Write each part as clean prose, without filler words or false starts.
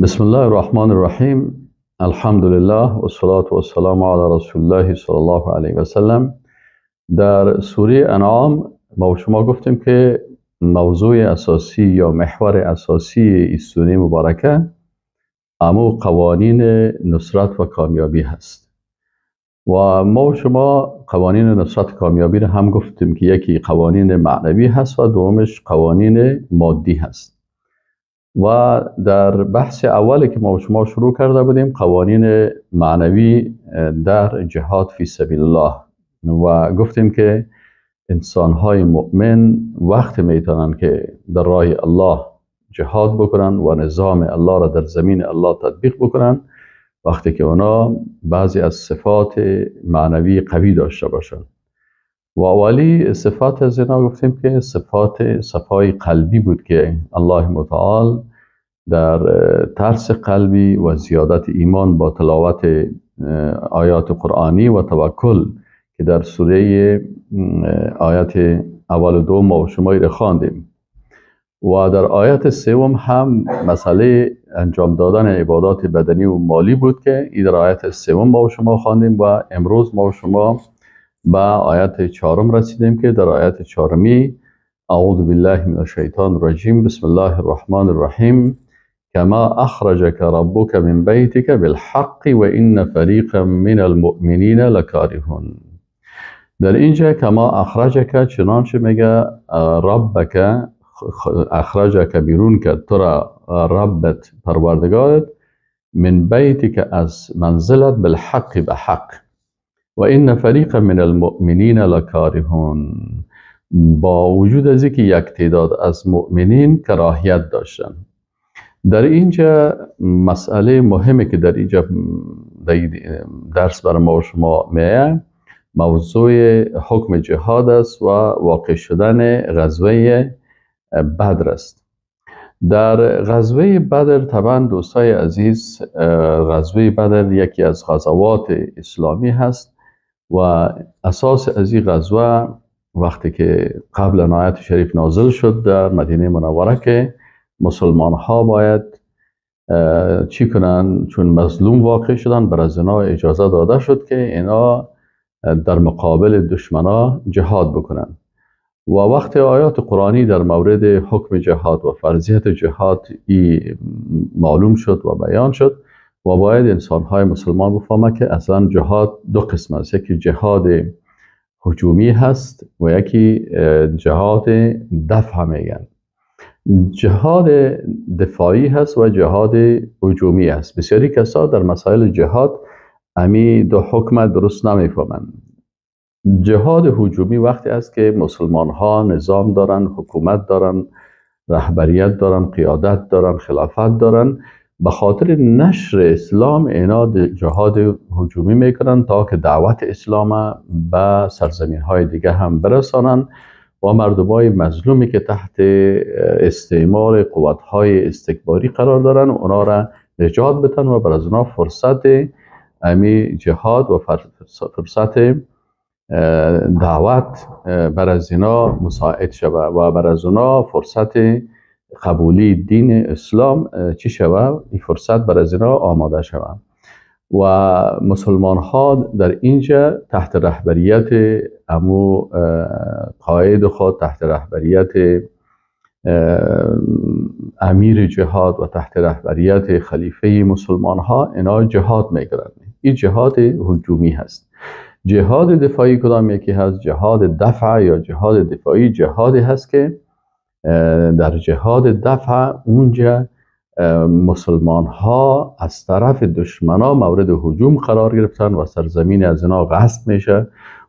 بسم الله الرحمن الرحیم. الحمد لله و الصلاة و السلام علی رسول الله صلی الله علیه و سلم. در سوره انعام ما شما گفتیم که موضوع اساسی یا محور اساسی این سوره مبارکه امو قوانین نصرت و کامیابی هست و ما شما قوانین نصرت و کامیابی رو هم گفتیم که یکی قوانین معنوی هست و دومش قوانین مادی هست. و در بحث اولی که ما شما شروع کرده بودیم قوانین معنوی در جهاد فی سبیل الله و گفتیم که انسان‌های مؤمن وقت میتونن که در راه الله جهاد بکنن و نظام الله را در زمین الله تطبیق بکنن وقتی که اونا بعضی از صفات معنوی قوی داشته باشن. و اولی صفات از اینا گفتیم که صفای قلبی بود که الله متعال در ترس قلبی و زیادت ایمان با تلاوت آیات قرآنی و توکل که در سوره آیات اول و دوم ما شما را خواندیم و در آیات سوم هم مسئله انجام دادن عبادات بدنی و مالی بود که این در آیات سوم ما شما خواندیم و امروز ما شما به آیت چهارم رسیدیم که در آیت چهارمی اعوذ بالله من الشیطان الرجیم بسم الله الرحمن الرحیم كما اخرجك ربك من بيتك بالحق وان فريقا من المؤمنين لكارهون. در اینجا کما اخرجک چنانچه میگه ربک اخرجک بیرون کرد تو را ربت پروردگارت من بیتک از منزلت بالحق به حق و این فریق من المؤمنین لکارهون با وجود از اینکه یک تعداد از مؤمنین کراهیت داشتن. در اینجا مسئله مهمه که در اینجا درس برای ما و شما میه موضوع حکم جهاد است و واقع شدن غزوه بدر است. در غزوه بدر طبعا دوستای عزیز غزوه بدر یکی از غزوات اسلامی هست و اساس از این غزوه وقتی که قبل آیت شریف نازل شد در مدینه منوره که مسلمان ها باید چی کنن چون مظلوم واقع شدن بر از اینا اجازه داده شد که اینا در مقابل دشمنا جهاد بکنن و وقتی آیات قرآنی در مورد حکم جهاد و فرضیت جهاد معلوم شد و بیان شد و باید انسان‌های مسلمان بفهمه که اصلا جهاد دو قسم است، یکی جهاد هجومی هست و یکی جهاد دفع میگن. جهاد دفاعی هست و جهاد هجومی هست. بسیاری کسا در مسائل جهاد امی دو حکم درست نمیفهمند. جهاد هجومی وقتی است که مسلمان ها نظام دارن، حکومت دارن، رهبریت دارن، قیادت دارن، خلافت دارن، به خاطر نشر اسلام اینا جهاد هجومی میکنن تا که دعوت اسلام به سرزمین های دیگه هم برسانن و مردمای مظلومی که تحت استعمار قوت های استکباری قرار دارن اونا را نجات بدن و بر از اونا فرصت امی جهاد و فرصت دعوت بر از اینا مساعد شوه و بر از اونا فرصت قبولی دین اسلام چی شوه این فرصت بر از اینا آماده شوه و مسلمان ها در اینجا تحت رهبریت امو قائد خود تحت رهبریت امیر جهاد و تحت رهبریت خلیفه مسلمان ها اینا جهاد میکنند. این جهاد هجومی هست. جهاد دفاعی کدام یکی هست؟ جهاد دفع یا جهاد دفاعی جهادی هست که در جهاد دفع اونجا مسلمان ها از طرف دشمنا مورد هجوم قرار گرفتن و سرزمین از اینا غصب میشه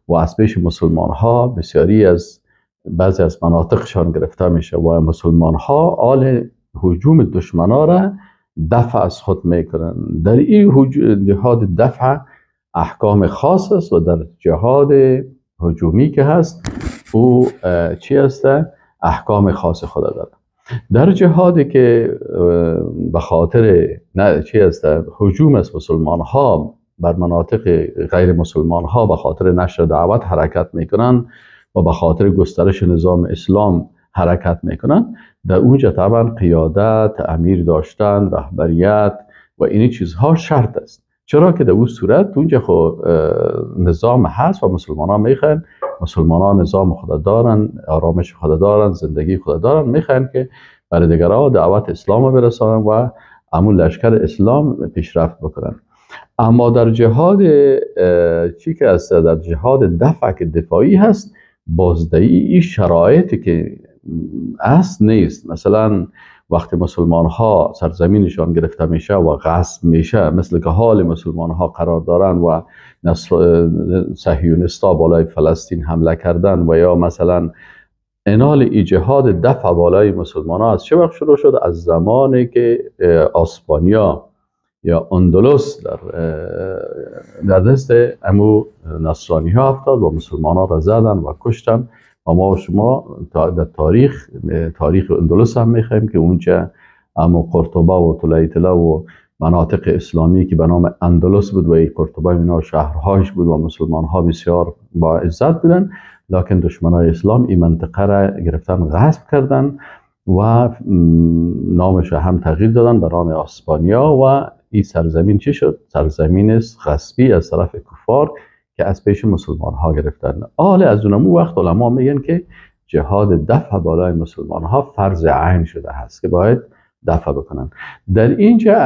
و از پیش مسلمان ها بسیاری از بعضی از مناطقشان گرفته میشه و مسلمان ها آل هجوم دشمنا را دفع از خود میکنن. در این جهاد دفع احکام خاص است و در جهاد هجومی که هست او چی هست؟ احکام خاص خود داره. در جهادی که به خاطر چی هست؟ هجوم از مسلمان ها بر مناطق غیر مسلمان ها به خاطر نشر دعوت حرکت میکنن و به خاطر گسترش نظام اسلام حرکت میکنن، در اونجا طبعا قیادت، امیر داشتن، رهبریت و این چیزها شرط است. چرا که در اون صورت اونجا خود نظام هست و مسلمان ها میخوان، مسلمان ها نظام خود دارن، آرامش خود دارن، زندگی خود دارن، میخوان که برای دیگرها دعوت اسلام برسانن و همون لشکر اسلام پیشرفت بکنن. اما در جهاد چی که است، در جهاد دفع که دفاعی هست، بازدهی این شرایطی که است نیست. مثلا وقتی مسلمان ها سرزمینشان گرفته میشه و غصب میشه، مثل که حال مسلمان ها قرار دارن و صهیونیستا بالای فلسطین حمله کردن و یا مثلا انال ای جهاد دفع بالای مسلمان ها از چه وقت شروع شد؟ از زمانی که اسپانیا یا اندلس در دست امو نصرانی ها افتاد و مسلمان ها را زدن و کشتن. و ما و شما در تاریخ اندلس هم میخوایم که اونجا امو قرطبه و طلیطله و مناطق اسلامی که به نام اندلس بود و این قرطبه اینا شهرهاش بود و مسلمان ها بسیار با عزت بودن، لکن دشمنای اسلام این منطقه را گرفتن، غصب کردن و نامش هم تغییر دادن به نام اسپانیا. و این سرزمین چی شد؟ سرزمین غصبی از طرف کفار که از پیش مسلمان ها گرفتن. از اونمو وقت علما میگن که جهاد دفع بالای مسلمان ها فرض عین شده هست که باید دفع بکنن. در اینجا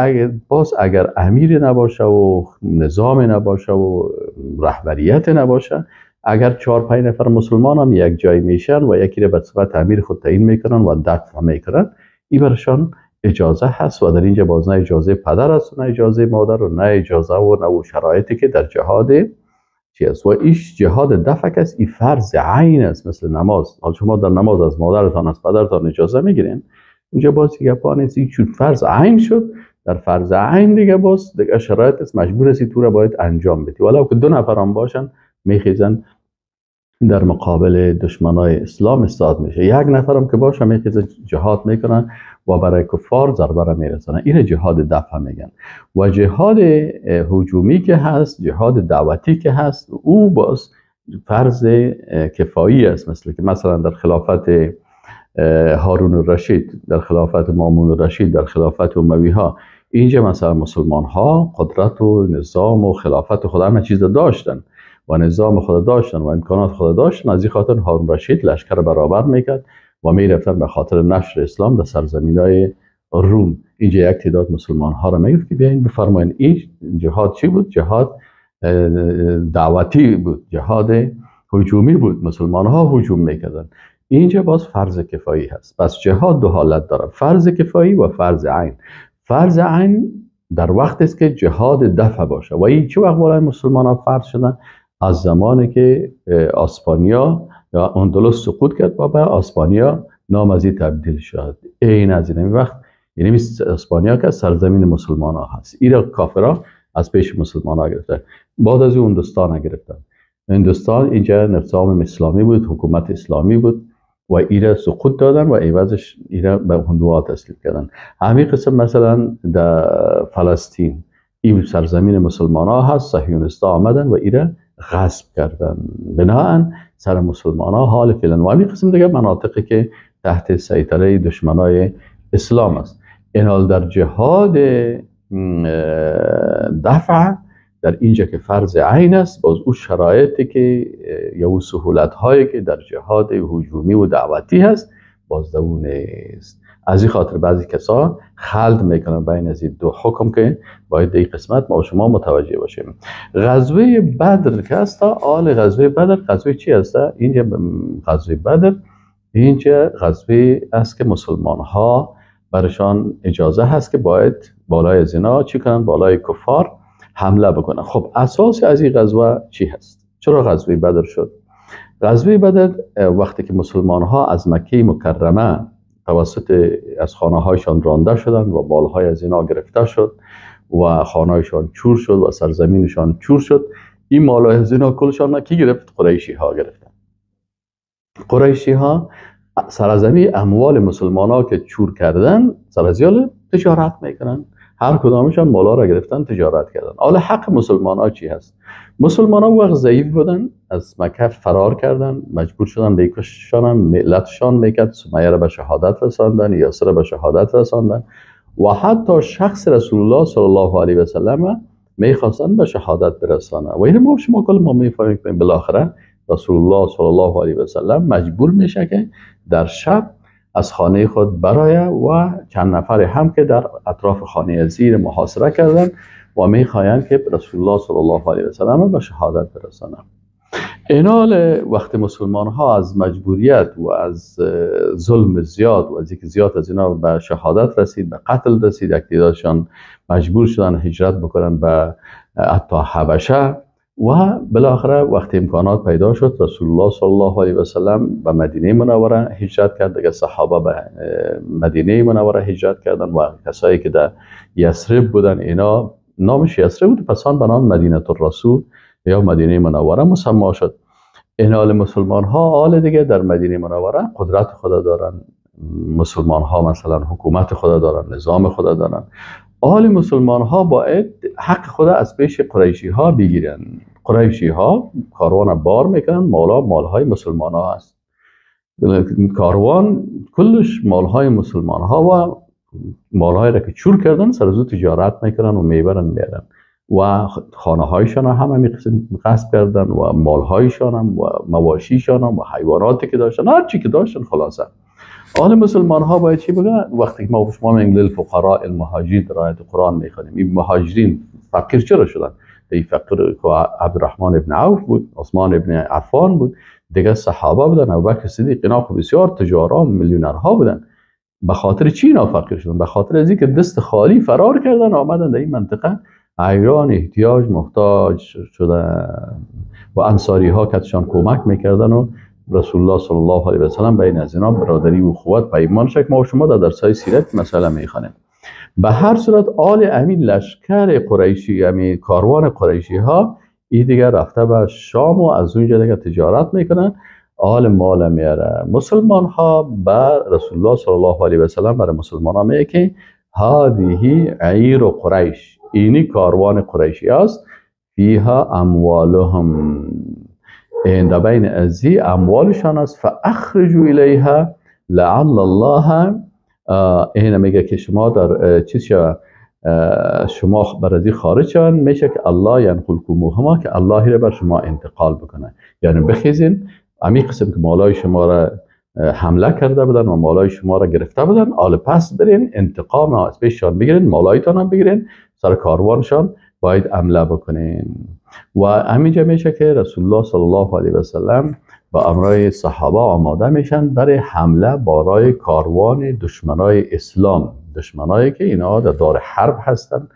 اگر امیری نباشه و نظام نباشه و رهبریت نباشه، اگر 4-5 نفر مسلمان هم یک جای میشن و یکی را به صفت امیر خود تعیین میکنن و دفع میکنن، این برشان اجازه هست. و در اینجا باز نه اجازه پدر است و نه اجازه مادر و نه اجازه و نه شرایطی که در جهاد چی است. و ایش جهاد دفع است، این فرض عین است، مثل نماز. حال شما در نماز از مادرتان از پدرتان اجازه میگیرین، اونجا باز دیگه پانیست. این چون فرض عین شد، در فرض عین دیگه باز دیگه شرایط است، مجبور هستی تو را باید انجام بدی. ولو که 2 نفر هم باشن میخیزن در مقابل دشمنای اسلام استاد میشه. 1 نفر هم که باشه میخیزن جهاد میکنن و برای کفار ضربه را میرسنن. این جهاد دفع میگن. و جهاد هجومی که هست، جهاد دعوتی که هست، او باز فرض کفایی است. مثلا در خلافت هارون الرشید، در خلافت مامون الرشید، در خلافت اموی ها، اینجا مثلا مسلمان ها قدرت و نظام و خلافت خود همه چیز داشتن و نظام خود داشتن و امکانات خود داشتن. از این خاطر هارون الرشید لشکر برابر میکرد و میرفتن به خاطر نشر اسلام در سرزمینای روم. اینجا یک تعداد مسلمان ها را میگفت که بیاین بفرمایین. این جهاد چی بود؟ جهاد دعوتی بود، جهاد هجومی بود. مسلمان ها هجوم میکردن. اینجا باز فرض کفایی هست. پس جهاد 2 حالت داره، فرض کفایی و فرض عین. فرض عین در وقت است که جهاد دفع باشه. و این چه وقت بالای مسلمان ها فرض شدن؟ از زمانی که اسپانیا یا اندلس سقوط کرد و به اسپانیا نام از این تبدیل شد. این از این وقت، یعنی اسپانیا که سرزمین مسلمان ها هست، ایرا کافرها از پیش مسلمان ها گرفتن. بعد از اون هندوستان ها گرفتن. هندوستان اینجا نظام اسلامی بود، حکومت اسلامی بود و ایرا سقوط دادن و عوضش ایرا به هندوها تسلیم کردن. همین قسم مثلا در فلسطین، این سرزمین مسلمان ها هست، صهیونیستا آمدن و ایرا غصب کردن. بناهن سر مسلمان ها حال فعلا. و همین قسم دیگه مناطقی که تحت سیطره دشمنای اسلام است. این حال در جهاد دفع، در اینجا که فرض عین است، باز اون شرایطی که یا اون سهولت هایی که در جهاد هجومی و دعوتی هست باز اون نیست. از این خاطر بعضی کسا خلط میکنن بین از این 2 حکم که باید در این قسمت ما و شما متوجه باشیم. غزوه بدر که هست، غزوه بدر غزوه چی هست؟ اینجا غزوه بدر اینجا غزوه است که مسلمان ها برشان اجازه هست که باید بالای زنا چی کنن؟ بالای کفار حمله بکنن. خب اساس از این غزوه چی هست؟ چرا غزوه بدر شد؟ غزوه بدر وقتی که مسلمان ها از مکه مکرمه توسط از خانه هایشان رانده شدن و بالهای از اینا گرفته شد و خانه هایشان چور شد و سرزمینشان چور شد، این مالهای از اینا کلشان کی گرفت؟ قریشی ها گرفتن. قریشی ها سرزمین اموال مسلمان ها که چور کردن، سرزیال تجارت میکنن. هر کدامشان مالا را گرفتن تجارت کردن. حالا حق مسلمان ها چی هست؟ مسلمان ها وقت ضعیف بودن، از مکه فرار کردن، مجبور شدن بکششان، ملتشان میکرد، سمیه را به شهادت رساندن، یاسر را به شهادت رساندن و حتی شخص رسول الله صلی الله علیه و سلم میخواستن به شهادت برسانه. و این ما شما کل ما میفهمیم که بالاخره رسول الله صلی الله علیه و سلم مجبور میشه که در شب از خانه خود برایه و چند نفر هم که در اطراف خانه زیر محاصره کردن و میخواهند که رسول الله صلی الله علیه و سلم به شهادت برسانند. اینال وقت مسلمان ها از مجبوریت و از ظلم زیاد و از اینکه زیاد از اینا به شهادت رسید، به قتل رسید، اقتدارشان مجبور شدن هجرت بکنن به حتی حبشه و بالاخره وقتی امکانات پیدا شد رسول الله صلی الله علیه و سلم به مدینه منوره هجرت کرد. دیگه صحابه به مدینه منوره هجرت کردن و کسایی که در یثرب بودن اینا نامش یثرب بود، پسان به نام مدینه الرسول یا مدینه منوره مسما شد. این حال مسلمان ها حال دیگه در مدینه منوره قدرت خدا دارن، مسلمان ها مثلا حکومت خدا دارن، نظام خدا دارن. حال مسلمان ها باید حق خدا از پیش قریشی ها بگیرن. قریشی ها کاروان بار میکنن، مال های مسلمان ها هست. کاروان کلش مال های مسلمان ها و مال های را که چور کردن سرزو تجارت میکنن و میبرن میرن و خانه هایشان هم همین قسم غصب کردن و مال هایشان هم و مواشیشان هم و حیواناتی که داشتن، هر چی که داشتن خلاصه. حال مسلمان ها باید چی بگن؟ وقتی که ما شما میگیم للفقراء المهاجرین در آیت قرآن میخونیم، این مهاجرین فقیر چرا شدن؟ این فقیر که عبدالرحمن ابن عوف بود، عثمان ابن عفان بود، دیگه صحابه بودن، ابوبکر صدیق، اینا خب بسیار تجاران میلیونرها بودن. به خاطر چی اینا فقیر شدن؟ به خاطر از اینکه دست خالی فرار کردن آمدن در این منطقه ایران احتیاج محتاج شدن و انصاری ها کتشان کمک میکردن و رسول الله صلی الله علیه و سلم بین از اینا برادری و اخوت پیمان شد. ما شما در درسای سیرت مسئله میخوانیم. به هر صورت آل امین لشکر قریشی، امین کاروان قریشی ها این دیگه رفته به شام و از اونجا دیگه تجارت میکنن، آل مال میاره. مسلمان ها به رسول الله صلی الله علیه و سلم برای مسلمان ها میگه که هذه عیر قریش، اینی کاروان قریشی است، فیها اموالهم، این بین ازی اموالشان است، فاخرجوا الیها لعل الله، این میگه که شما در چیز شما برای خارج شون میشه که الله ینقلکموهما، که الله را بر شما انتقال بکنه. یعنی بخیزین امی قسم که مالای شما را حمله کرده بودن و مالای شما را گرفته بودن، آل پس برین انتقام از پیششان بگیرین، مالایتان هم بگیرین، سر کاروانشان باید حمله بکنین. و همینجا میشه که رسول الله صلی الله علیه و سلم با امرای صحابه آماده میشن برای حمله برای کاروان دشمنای اسلام، دشمنایی که اینا در دار حرب هستن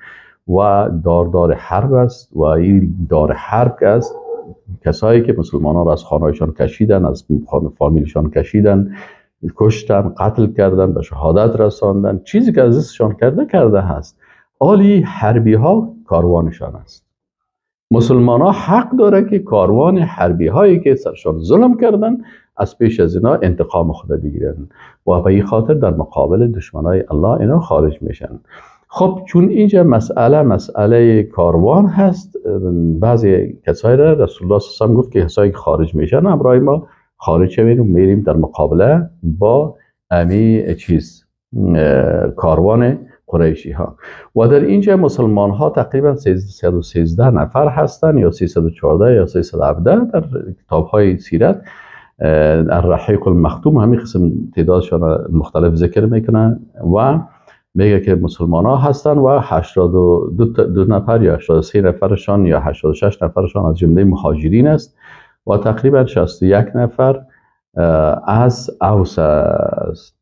و دار حرب است. و این دار حرب که است کسایی که مسلمانان را از خانهایشان کشیدن، از فامیلشان کشیدن، کشتن، قتل کردن، به شهادت رساندن، چیزی که از دستشان کرده هست. آلی حربی ها کاروانشان است. مسلمان ها حق داره که کاروان حربی هایی که سرشان ظلم کردن از پیش از اینا انتقام خود بگیرن و به این خاطر در مقابل دشمنای الله اینا خارج میشن. خب چون اینجا مسئله کاروان هست، بعضی کسایی را رسول الله صلی الله علیه و آله گفت که کسایی که خارج میشن امرای ما خارج شویم و میریم در مقابله با امی چیز کاروان قریشی ها. و در اینجا مسلمان ها تقریبا 313 نفر هستند یا 314 یا 317 در کتاب های سیرت. الرحیق المختوم همین قسم تعدادشان مختلف ذکر میکنن و میگه که مسلمان ها هستن و 82 نفر یا 83 نفرشان یا 86 نفرشان از جمله مهاجرین است و تقریبا 61 نفر از اوس است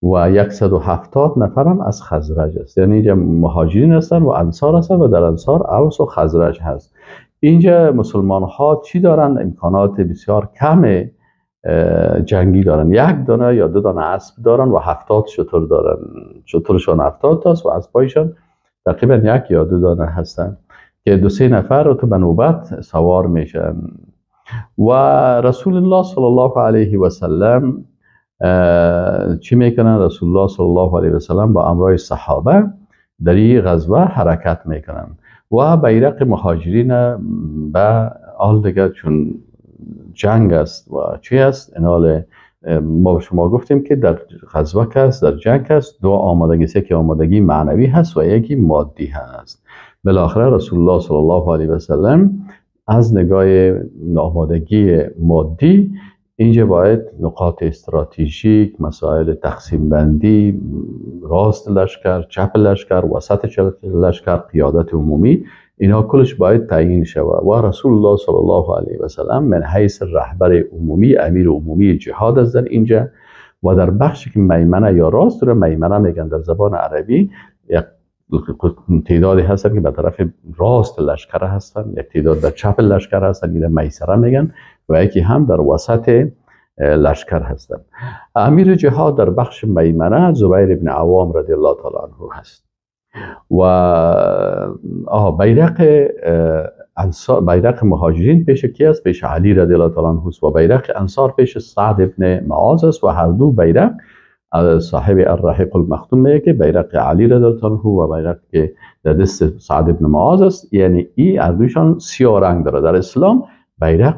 و 170 نفر هم از خزرج است. یعنی اینجا مهاجرین هستن و انصار هستن و در انصار اوس و خزرج هست. اینجا مسلمان ها چی دارن؟ امکانات بسیار کم جنگی دارن، 1 دانه یا 2 دانه اسب دارن و 70 شتر دارن، شترشان 70 تاست و اسبایشان تقریبا 1 یا 2 دانه هستن که 2-3 نفر رو تو به نوبت سوار میشن. و رسول الله صلی الله علیه و سلم چی میکنن؟ رسول الله صلی الله علیه و سلم با امرای صحابه در این غزوه حرکت میکنن و بیرق مهاجرین به آل دیگه چون جنگ است و چی است اینال ما به شما گفتیم که در غزوه است، در جنگ است، دو آمادگی است، یکی آمادگی معنوی هست و یکی مادی هست. بالاخره رسول الله صلی الله علیه و سلم از نگاه آمادگی مادی اینجا باید نقاط استراتژیک، مسائل تقسیم بندی، راست لشکر، چپ لشکر، وسط لشکر، قیادت عمومی، اینا کلش باید تعیین شود و رسول الله صلی الله علیه و سلم من حیث رهبر عمومی، امیر عمومی جهاد است در اینجا و در بخشی که میمنه یا راست رو میمنه میگن در زبان عربی، یک تعدادی هستن که به طرف راست لشکر هستن، یک تعداد در چپ لشکر هستن، این میسره میگن و یکی هم در وسط لشکر هستن. امیر جهاد در بخش میمنه زبیر ابن عوام رضی الله تعالی عنه هست و بیرق مهاجرین پیش کی است؟ پیش علی رضی الله تعالی عنه و بیرق انصار پیش سعد ابن معاذ است و هر دو بیرق صاحب الرحیق المختوم میگه که بیرق علی رضی الله عنه و بیرق که در دست سعد ابن معاذ است، یعنی این هر دوشان سیاه رنگ داره. در اسلام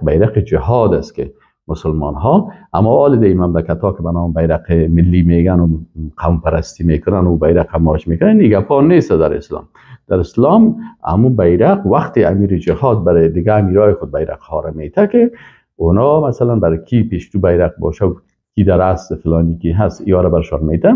بیرق جهاد است که مسلمان ها اما آل دی مملکت ها که به نام بیرق ملی میگن و قوم پرستی میکنن و بیرق ماش میکنن، نیگه نیست در اسلام. در اسلام همون بیرق وقتی امیر جهاد برای دیگه امیرای خود بیرق ها را میته که اونا مثلا برای کی پیش تو بیرق باشه و کی در اصل فلانی کی هست اینا را برشان میته،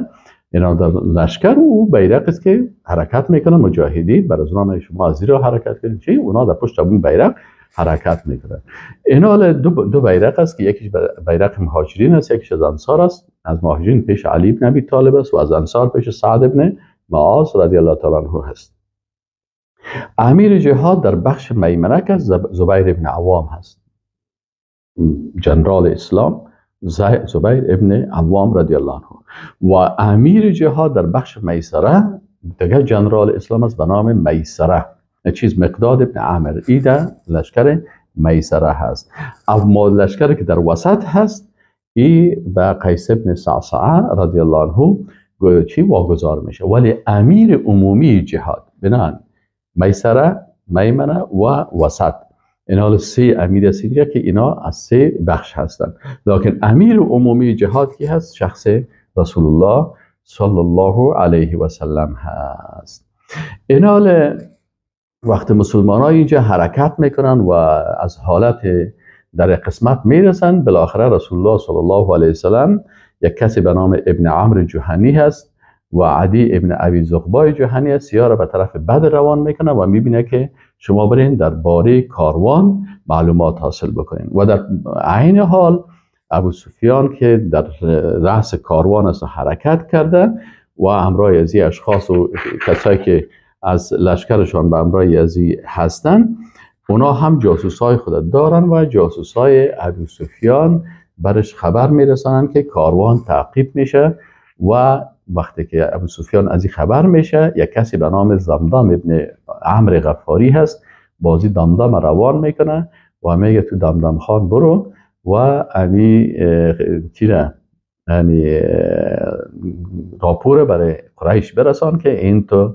اینا در لشکر و بیرق است که حرکت میکنن مجاهدین بر از اونا شما از زیر حرکت کنید چی اونا در پشت اون بیرق حرکت میکنن. اینا دو بیرق است که یکیش بیرق مهاجرین است، یکیش از انصار است. از مهاجرین پیش علی بن ابی طالب است و از انصار پیش سعد ابن معاذ رضی الله تعالی عنه هست. امیر جهاد در بخش میمنه که زبیر ابن عوام هست، جنرال اسلام زبیر ابن عوام رضی الله عنه و امیر جهاد در بخش میسره دیگه جنرال اسلام است به نام میسره، چیز مقداد ابن عامر. ایده لشکر میسره هست. اما لشکر که در وسط هست ای به قیس ابن صعصعه رضی الله عنه چی واگذار میشه، ولی امیر عمومی جهاد بنان میسره، میمنه و وسط، اینا سه امیر است اینجا که اینا از سه بخش هستند. لکن امیر عمومی جهاد کی هست؟ شخص رسول الله صلی الله علیه و سلم هست. اینا وقت مسلمان ها اینجا حرکت میکنن و از حالت در قسمت میرسن، بالاخره رسول الله صلی الله علیه وسلم یک کسی به نام ابن عمرو جهنی هست و عدی ابن ابی زغبای جهنی است، یا را به طرف بد روان میکنه و میبینه که شما برین در باره کاروان معلومات حاصل بکنین و در عین حال ابو سفیان که در رأس کاروان است حرکت کرده و همراه از اشخاص و کسایی که از لشکرشان به همراه یزی هستن، اونا هم جاسوسای خود دارن و جاسوسای ابو سفیان برش خبر میرسانن که کاروان تعقیب میشه و وقتی که ابو سفیان از این خبر میشه، یک کسی به نام زمدم ابن عمرو غفاری هست، بازی دمدم روان میکنه و میگه تو دمدم خان برو و امی چیره امی راپور برای قریش برسان که این تو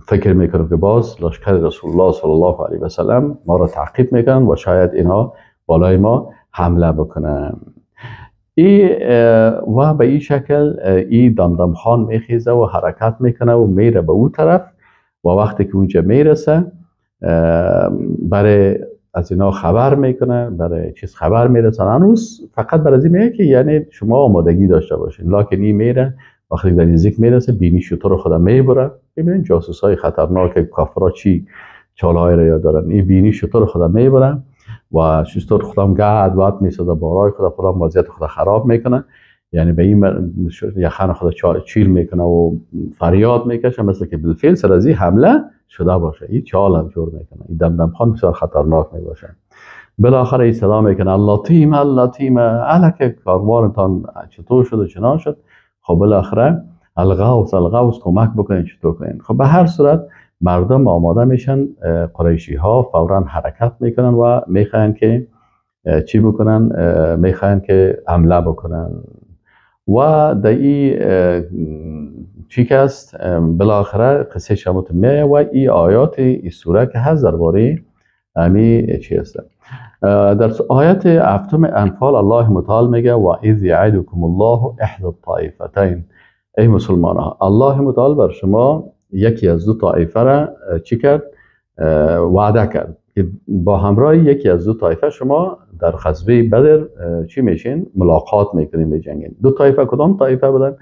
فکر میکنم که باز لشکر رسول الله صلی الله علیه و سلم ما را تعقیب میکنن و شاید اینا بالای ما حمله بکنن. و به این شکل این دمدم خان میخیزه و حرکت میکنه و میره به اون طرف و وقتی که اونجا میرسه برای از اینا خبر میکنه، برای چیز خبر میرسن، هنوز فقط برای این میگه که یعنی شما آمادگی داشته باشین. لکن این میره وقتی در نزدیک میرسه بینی شطور خودم میبره، ببینین جاسوسای خطرناک کافرها چی چالهای را یاد دارن، این بینی شطور خودم میبره و شطور خودم گرد وقت میسازه بارای خودم وضعیت خود خراب میکنه، یعنی به این یخن خود چیل میکنه و فریاد میکشه مثل که بالفعل سر از این حمله شده باشه، این چال هم جور میکنه. این دمدم خان بسیار خطرناک میباشه. بالاخره این صدا میکنه اللطیم اللطیم، الک کاروانتان چطور شد و چنان شد. خب بالاخره الغوث کمک بکنین چطور کنین. خب به هر صورت مردم آماده میشن، قریشی ها فورا حرکت میکنن و میخواین که چی بکنن، میخواین که حمله بکنن و در این چی که است بالاخره قصه شموت میه و این آیات این سوره که هست درباره امی چی است. در آیت هفتم انفال الله متعال میگه و اذ یعدکم الله احدى الطائفتین. ای مسلمان ها، الله متعال بر شما یکی از دو طایفه را چی کرد؟ وعده کرد که با همراه یکی از دو طایفه شما در غزوه بدر چی میشین؟ ملاقات میکنین، میجنگین. دو طایفه کدام طایفه بودن؟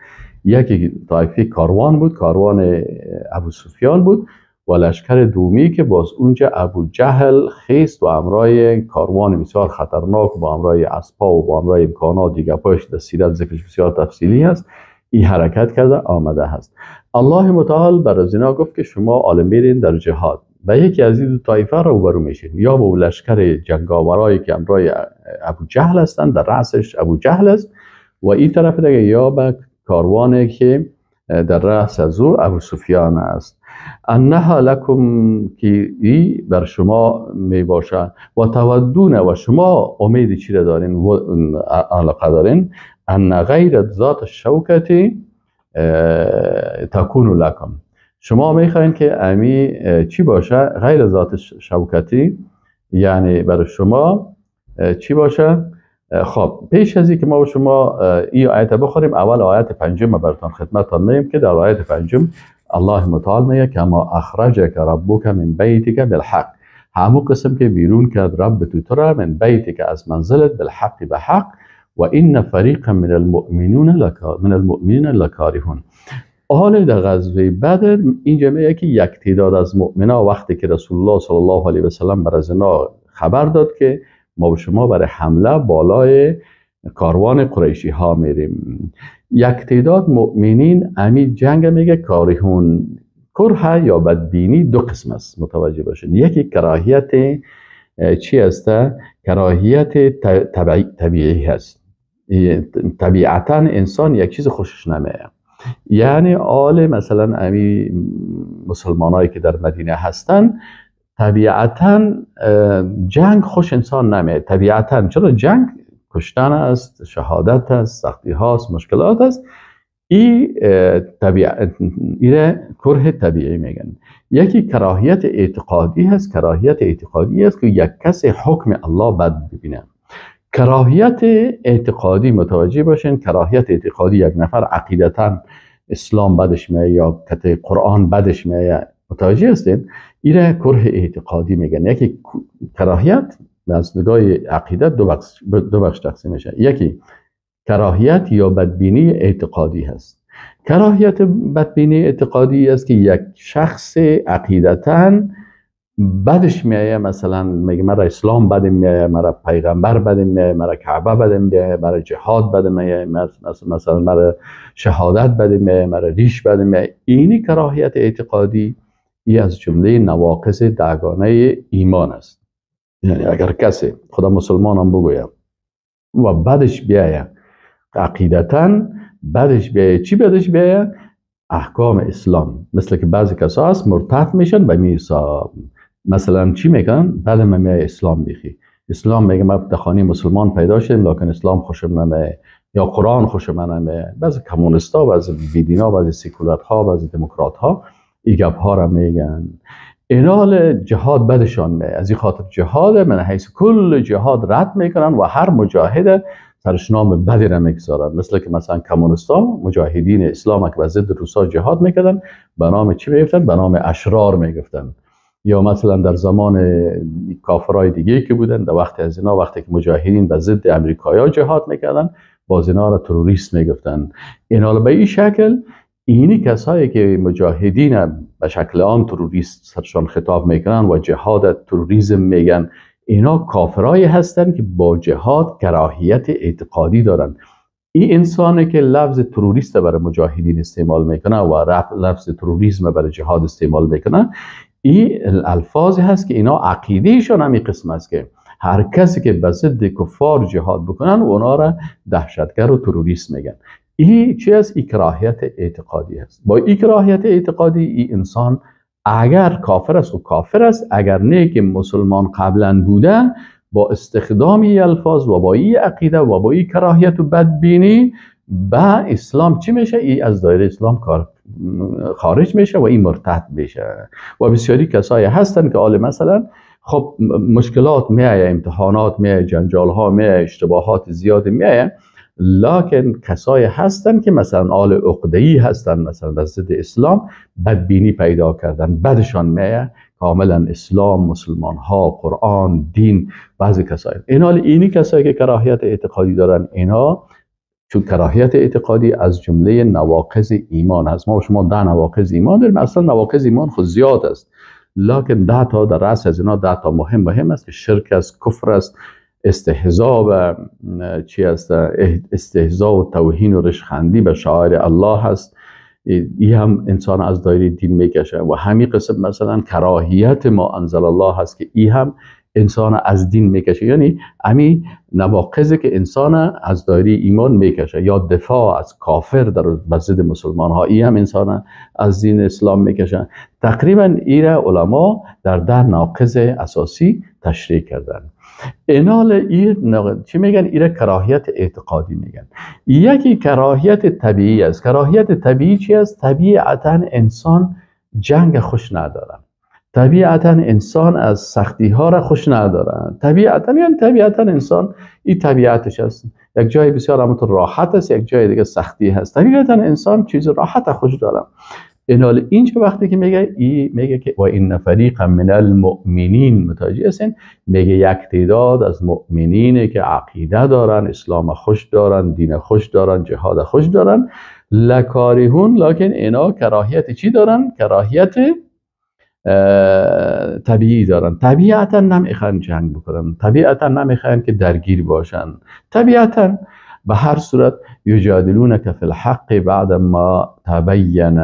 یکی طایفه کاروان بود، کاروان ابو سفیان بود، و لشکر دومی که باز اونجا ابو جهل خیست و همراه کاروان بسیار خطرناک با همراه اسبا و با همراه امکانات دیگه پاش در سیرت ذکرش بسیار تفصیلی هست، این حرکت کرده آمده هست. الله متعال بر از اینا گفت که شما آل میرین در جهاد و یکی از این دو طایفه روبرو میشین، یا با لشکر جنگاورایی که همراه ابو جهل هستند، در رأسش ابو جهل است، و این طرف دیگه یا به کاروانی که در رأس از او ابو سفیان است. انها لکم که ای بر شما می باشه و تودون و شما امید چی را دارین و علاقه دارین ان غیر ذات الشوکتی تکون لکم. شما میخواین که امی چی باشه؟ غیر ذات شوکتی، یعنی برای شما چی باشه؟ خب پیش از اینکه ما و شما این آیت بخوریم، اول آیت پنجم براتون خدمتتان میگم که در آیت پنجم الله متعال میگه که ما اخرجک ربک من بیتک بالحق. همون قسم که بیرون کرد رب تو را من بیتک از منزلت بالحق به حق، و این فریقا من المؤمنین لکارهون. حال در غزوه بدر اینجا میگه که یک تعداد از مؤمنا وقتی که رسول الله صلی الله علیه و سلم بر از اینا خبر داد که ما و شما برای حمله بالای کاروان قریشی ها میریم، یک تعداد مؤمنین امی جنگ میگه کارهون. کره یا بدبینی دو قسم است، متوجه باشین. یکی کراهیت چی است؟ کراهیت طبیعی هست. طبیعتا انسان یک چیز خوشش نمیاد، یعنی آل مثلا امی مسلمانایی که در مدینه هستن طبیعتا جنگ خوش انسان نمیاد. طبیعتا چرا؟ جنگ کشتن است، شهادت است، سختی هاست، مشکلات است. این کره طبیعی میگن. یکی کراهیت اعتقادی هست. کراهیت اعتقادی است که یک کس حکم الله بد ببینه. کراهیت اعتقادی متوجه باشین، کراهیت اعتقادی یک نفر عقیدتا اسلام بدش میاد یا کتاب قرآن بدش میاد، متوجه هستین؟ این کره اعتقادی میگن. یکی کراهیت از نگاه عقیدت دو بخش تقسیم میشه. یکی کراهیت یا بدبینی اعتقادی هست. کراهیت بدبینی اعتقادی است که یک شخص عقیدتاً بدش میایه، مثلا میگه مرا اسلام بد میایه، مرا پیغمبر بد میایه، مرا کعبه بد میایه، مرا جهاد بد میایه، مثلا مرا شهادت بد میایه، مرا ریش بد میایه. اینی کراهیت اعتقادی ای از جمله نواقص دگانه ایمان است. یعنی اگر کسی خدا مسلمان هم بگویم و بدش بیایه، عقیدتاً بدش بیایه، چی بدش بیایه؟ احکام اسلام. مثل که بعضی کسا هست مرتد میشن به میسا، مثلا چی میگن؟ بعد من میای اسلام بخی. اسلام میگه ما در خانه مسلمان پیدا شدیم لکن اسلام خوشم نمیاد یا قرآن خوشم نمیاد. بعضی کمونیستا، بعضی بیدینا، بعضی سکولات ها، بعضی دموکرات ها این گپ ها را میگن. اینال جهاد بدشان میاد. از این خاطر جهاد من حیث کل جهاد رد میکنن و هر مجاهد سرش نام بدی را میگذارن. مثل که مثلا کمونیستا مجاهدین اسلام که به ضد روسا جهاد میکردن به نام چی میگفتن؟ به نام اشرار میگفتن. یا مثلا در زمان کافرای دیگه که بودن در وقت از اینا، وقتی که مجاهدین به ضد امریکایی‌ها جهاد میکردن باز اینا را تروریست میگفتن. اینا به این شکل اینی کسایی که مجاهدین به شکل عام تروریست سرشان خطاب میکنن و جهاد تروریسم میگن، اینا کافرایی هستن که با جهاد کراهیت اعتقادی دارن. این انسانی که لفظ تروریست برای مجاهدین استعمال میکنه و لفظ تروریسم برای جهاد استعمال میکنه، این الفاظ هست که اینا عقیدهشون همین قسم است که هر کسی که به ضد کفار جهاد بکنن اونا را دهشتگر و تروریست میگن. این چی است؟ این کراهیت اعتقادی هست. با این کراهیت اعتقادی این انسان اگر کافر است و کافر است، اگر نه که مسلمان قبلا بوده، با استخدام این الفاظ و با این عقیده و با این کراهیت و بدبینی به اسلام چی میشه؟ این از دایره اسلام خارج میشه و این مرتد میشه. و بسیاری کسایی هستن که حال مثلا خب مشکلات میایه، امتحانات میایه، جنجال ها میایه، اشتباهات زیاد میایه، لکن کسایی هستن که مثلا آل عقده‌ای هستن، مثلا در ضد اسلام بدبینی پیدا کردن، بدشان میایه کاملا اسلام، مسلمان ها، قرآن، دین. بعضی کسایی اینی کسایی که کراهیت اعتقادی دارن، اینا چون کراهیت اعتقادی از جمله نواقض ایمان هست. ما شما 10 نواقض ایمان داریم، اصلا نواقض ایمان خود زیاد است، لکن 10 تا در رأس از اینا 10 تا مهم است که شرک است، کفر است، استهزاء و چی است، استهزاء و توهین و رشخندی به شعائر الله هست. این هم انسان از دایره دین میکشه. و همین قسم مثلا کراهیت ما انزل الله هست که این هم انسان از دین میکشه، یعنی همین نواقضی که انسان از دایره ایمان میکشه، یا دفاع از کافر در ضد مسلمان ها، این هم انسان از دین اسلام میکشه. تقریبا این علما در ناقض اساسی تشریح کردن. اینال این چی میگن؟ این کراهیت اعتقادی میگن. یکی کراهیت طبیعی است. کراهیت طبیعی چی است؟ طبیعتا انسان جنگ خوش نداره، طبیعتا انسان از سختی ها را خوش نداره، طبیعتا انسان این طبیعتش است. یک جای بسیار همونطور راحت است، یک جای دیگه سختی هست. طبیعتا انسان چیز راحت خوش داره. اینال اینجا وقتی که میگه که و این فریقا من المؤمنین، متوجه هستین؟ میگه یک تعداد از مؤمنینه که عقیده دارن، اسلام خوش دارن، دین خوش دارن، جهاد خوش دارن، لکارهون، لکن اینا کراهیت چی دارن؟ کراهیت طبیعی دارن. طبیعتا نمیخوان جنگ بکنن، طبیعتا نمیخوان که درگیر باشن، طبیعتا به هر صورت یجادلونک فی الحق بعد ما تبین.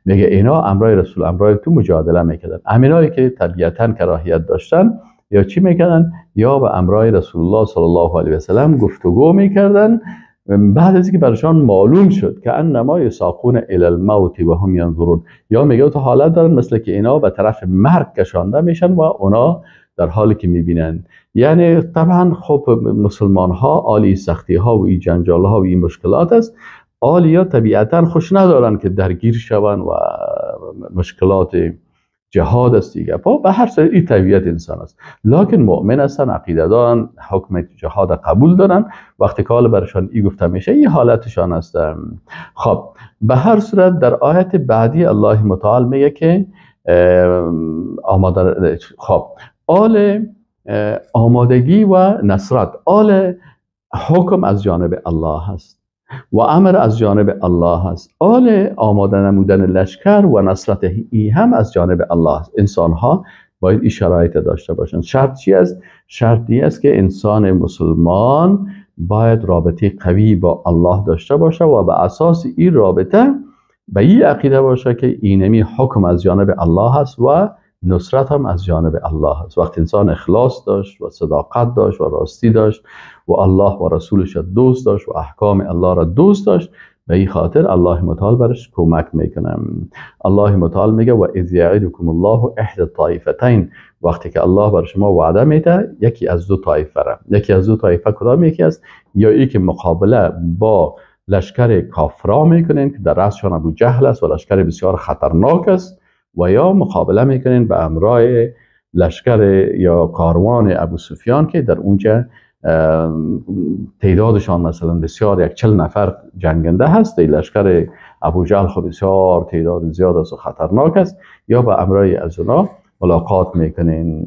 میگه اینا امرای رسول، امرای تو مجادله میکردن. امینایی که طبیعتا کراهیت داشتن یا چی میکردن؟ یا به امرای رسول الله صلی الله علیه و سلم گفتگو میکردن بعد از اینکه برشان معلوم شد که انما یساقون الی الموت و هم ینظرون، یا میگه تو حالت دارن مثل که اینا به طرف مرگ کشانده میشن و اونا در حالی که میبینن. یعنی طبعا خب مسلمان ها عالی سختی ها و این جنجال ها و این مشکلات است، عالیا طبیعتا خوش ندارن که درگیر شون و مشکلات جهاد است دیگه. به هر صورت این طبیعت انسان است، لکن مؤمن هستن، عقیده دارن، حکم جهاد قبول دارن. وقتی که حال برشان ای گفته میشه این حالتشان است. خب به هر صورت در آیت بعدی الله متعال میگه که خب آل آمادگی و نصرت، آل حکم از جانب الله هست و امر از جانب الله هست، آل آماده نمودن لشکر و نصرت ای هم از جانب الله هست. انسان ها باید این شرایط داشته باشند. شرط چی است؟ شرطی است که انسان مسلمان باید رابطه قوی با الله داشته باشه و به اساس این رابطه به این عقیده باشه که اینمی حکم از جانب الله هست و نصرت هم از جانب الله هست. وقتی انسان اخلاص داشت و صداقت داشت و راستی داشت و الله و رسولش دوست داشت و احکام الله را دوست داشت، به این خاطر الله متعال برش کمک میکنه. الله متعال میگه و اذ یعدکم الله احدی الطائفتین، وقتی که الله بر شما وعده میده یکی از دو طایفه را. یکی از دو طایفه کدام یکی است؟ یا ای که مقابله با لشکر کافرا میکنین که در رأسشان ابو جهل است و لشکر بسیار خطرناک است، و یا مقابله میکنین به امرای لشکر یا کاروان ابو سفیان که در اونجا تعدادشان مثلا بسیار 40 نفر جنگنده هست. لشکر ابو جهل خب بسیار تعداد زیاد است و خطرناک است، یا به امرای از اونا ملاقات میکنین.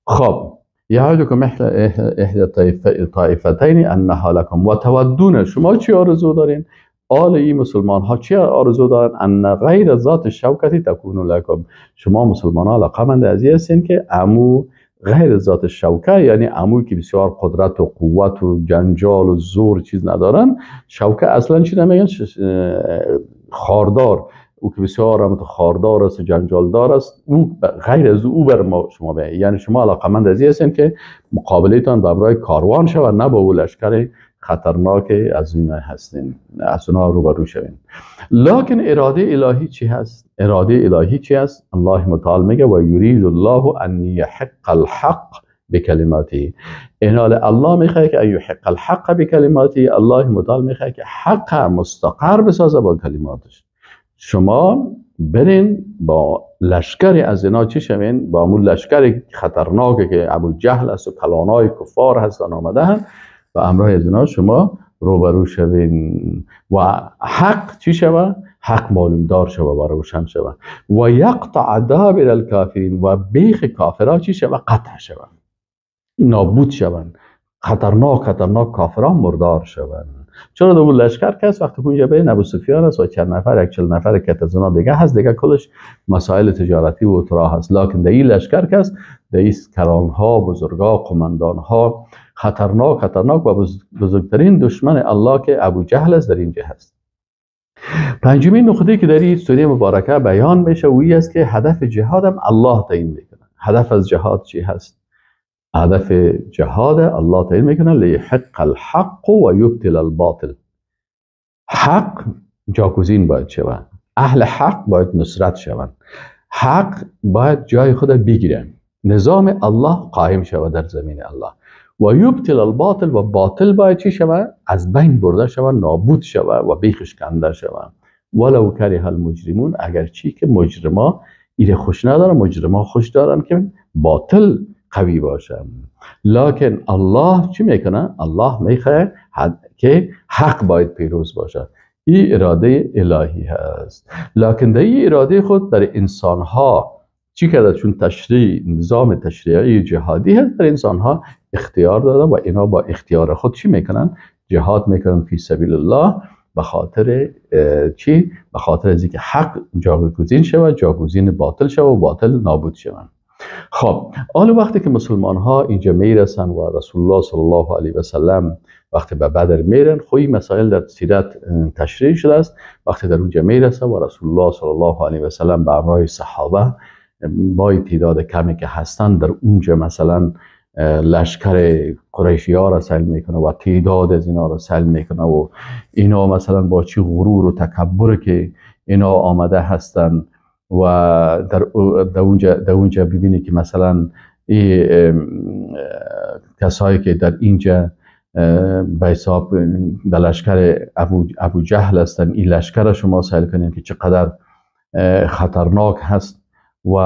خب یعدکم احدی الطائفتین انها لکم و تودون، شما چی آرزو دارین؟ آل این مسلمان ها چی آرزو دارن؟ ان غیر ذات شوکتی تکون لکم، شما مسلمان ها علاقمند از این هستین که عمو غیر ذات شوکه، یعنی عموی که بسیار قدرت و قوت و جنجال و زور چیز ندارن. شوکه اصلا چی نمیگن؟ خاردار، او که بسیار هم خاردار است و جنجالدار است، او غیر از او بر شما به، یعنی شما علاقمند از این هستین که مقابلتان به امرای کاروان شود، نه با او لشکر خطرناک از اینا هستین، از اونا روبرو شوین. لکن اراده الهی چی هست؟ اراده الهی چی هست؟ الله متعال میگه و یرید الله ان یحق الحق بکلماتی. این حال الله میخواد که ایحق الحق بکلماتی، الله متعال میخواد که حق مستقر بسازه با کلماتش. شما برین با لشکری از اینا چی شوین؟ با همون لشکری خطرناکی که ابو جهل است و کلانای کفار هستن آمدن و امرای از اینا شما روبرو شوین و حق چی شوه؟ حق معلوم دار شوه و روشن شوه و یقطع دابر الکافرین و بیخ کافرها چی شوه؟ قطع شوه، نابود شوند، خطرناک کافران مردار شوند. چرا دو لشکر کس وقتی اونجا بین ابو سفیان است و چند نفر 40 نفر که تزنا دیگه هست، دیگه کلش مسائل تجارتی و ترا هست، لکن در این لشکر کس در این کرانها بزرگا قماندانها خطرناک و بزرگترین دشمن الله که ابو جهل است در اینجا هست. پنجمین نقطه که در این سوره مبارکه بیان میشه وی است که هدف جهاد هم الله تعیین میکنه. هدف از جهاد چی هست؟ هدف جهاد الله تعیین میکنه لیحق الحق و یبطل الباطل. حق جاگزین باید شود، اهل حق باید نصرت شوند، حق باید جای خود بگیره، نظام الله قائم شود در زمین الله و یبطل الباطل و باطل باید چی شود؟ از بین برده شود، نابود شود و بیخش کنده شود. ولو کره المجرمون، اگرچه که مجرما ایره خوش ندارن، مجرما خوش دارن که باطل قوی باشه، لکن الله چی میکنه؟ الله میخواه که حق باید پیروز باشه. این اراده الهی هست، لکن در این اراده خود در انسان ها چی کرده؟ چون نظام تشریعی جهادی هست، در انسان ها اختیار داده و اینا با اختیار خود چی میکنن؟ جهاد میکنن فی سبیل الله. به خاطر چی؟ به خاطر از اینکه حق جاگزین شود، جاگزین باطل شود و باطل نابود شود. خب حالا وقتی که مسلمان ها اینجا میرسن و رسول الله صلی الله علیه و سلم وقتی به بدر میرن، خوی مسائل در سیرت تشریح شده است. وقتی در اونجا میرسه و رسول الله صلی الله علیه و سلم به همراه صحابه با تعداد کمی که هستن در اونجا مثلا لشکر قریشی ها را سلم میکنه و تعداد از اینا را سلم میکنه و اینا مثلا با چی غرور و تکبر که اینا آمده هستن و در اونجا ببینی که مثلا کسایی که در اینجا به حساب در لشکر ابو جهل هستن، این لشکر شما سهل کنین که چقدر خطرناک هست و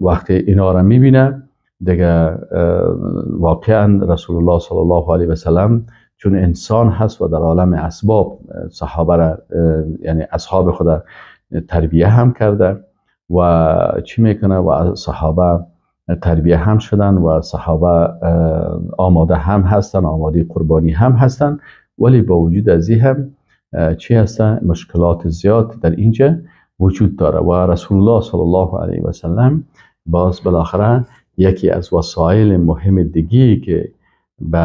وقتی اینا را میبینه دیگه واقعا رسول الله صلی الله علیه و سلم چون انسان هست و در عالم اسباب صحابه را یعنی اصحاب خود تربیه هم کرده و چی میکنه و صحابه تربیه هم شدن و صحابه آماده هم هستن، آماده قربانی هم هستن، ولی با وجود از این هم چی هستن؟ مشکلات زیاد در اینجا وجود داره و رسول الله صلی الله علیه و سلم باز بالاخره یکی از وسایل مهم دیگی که به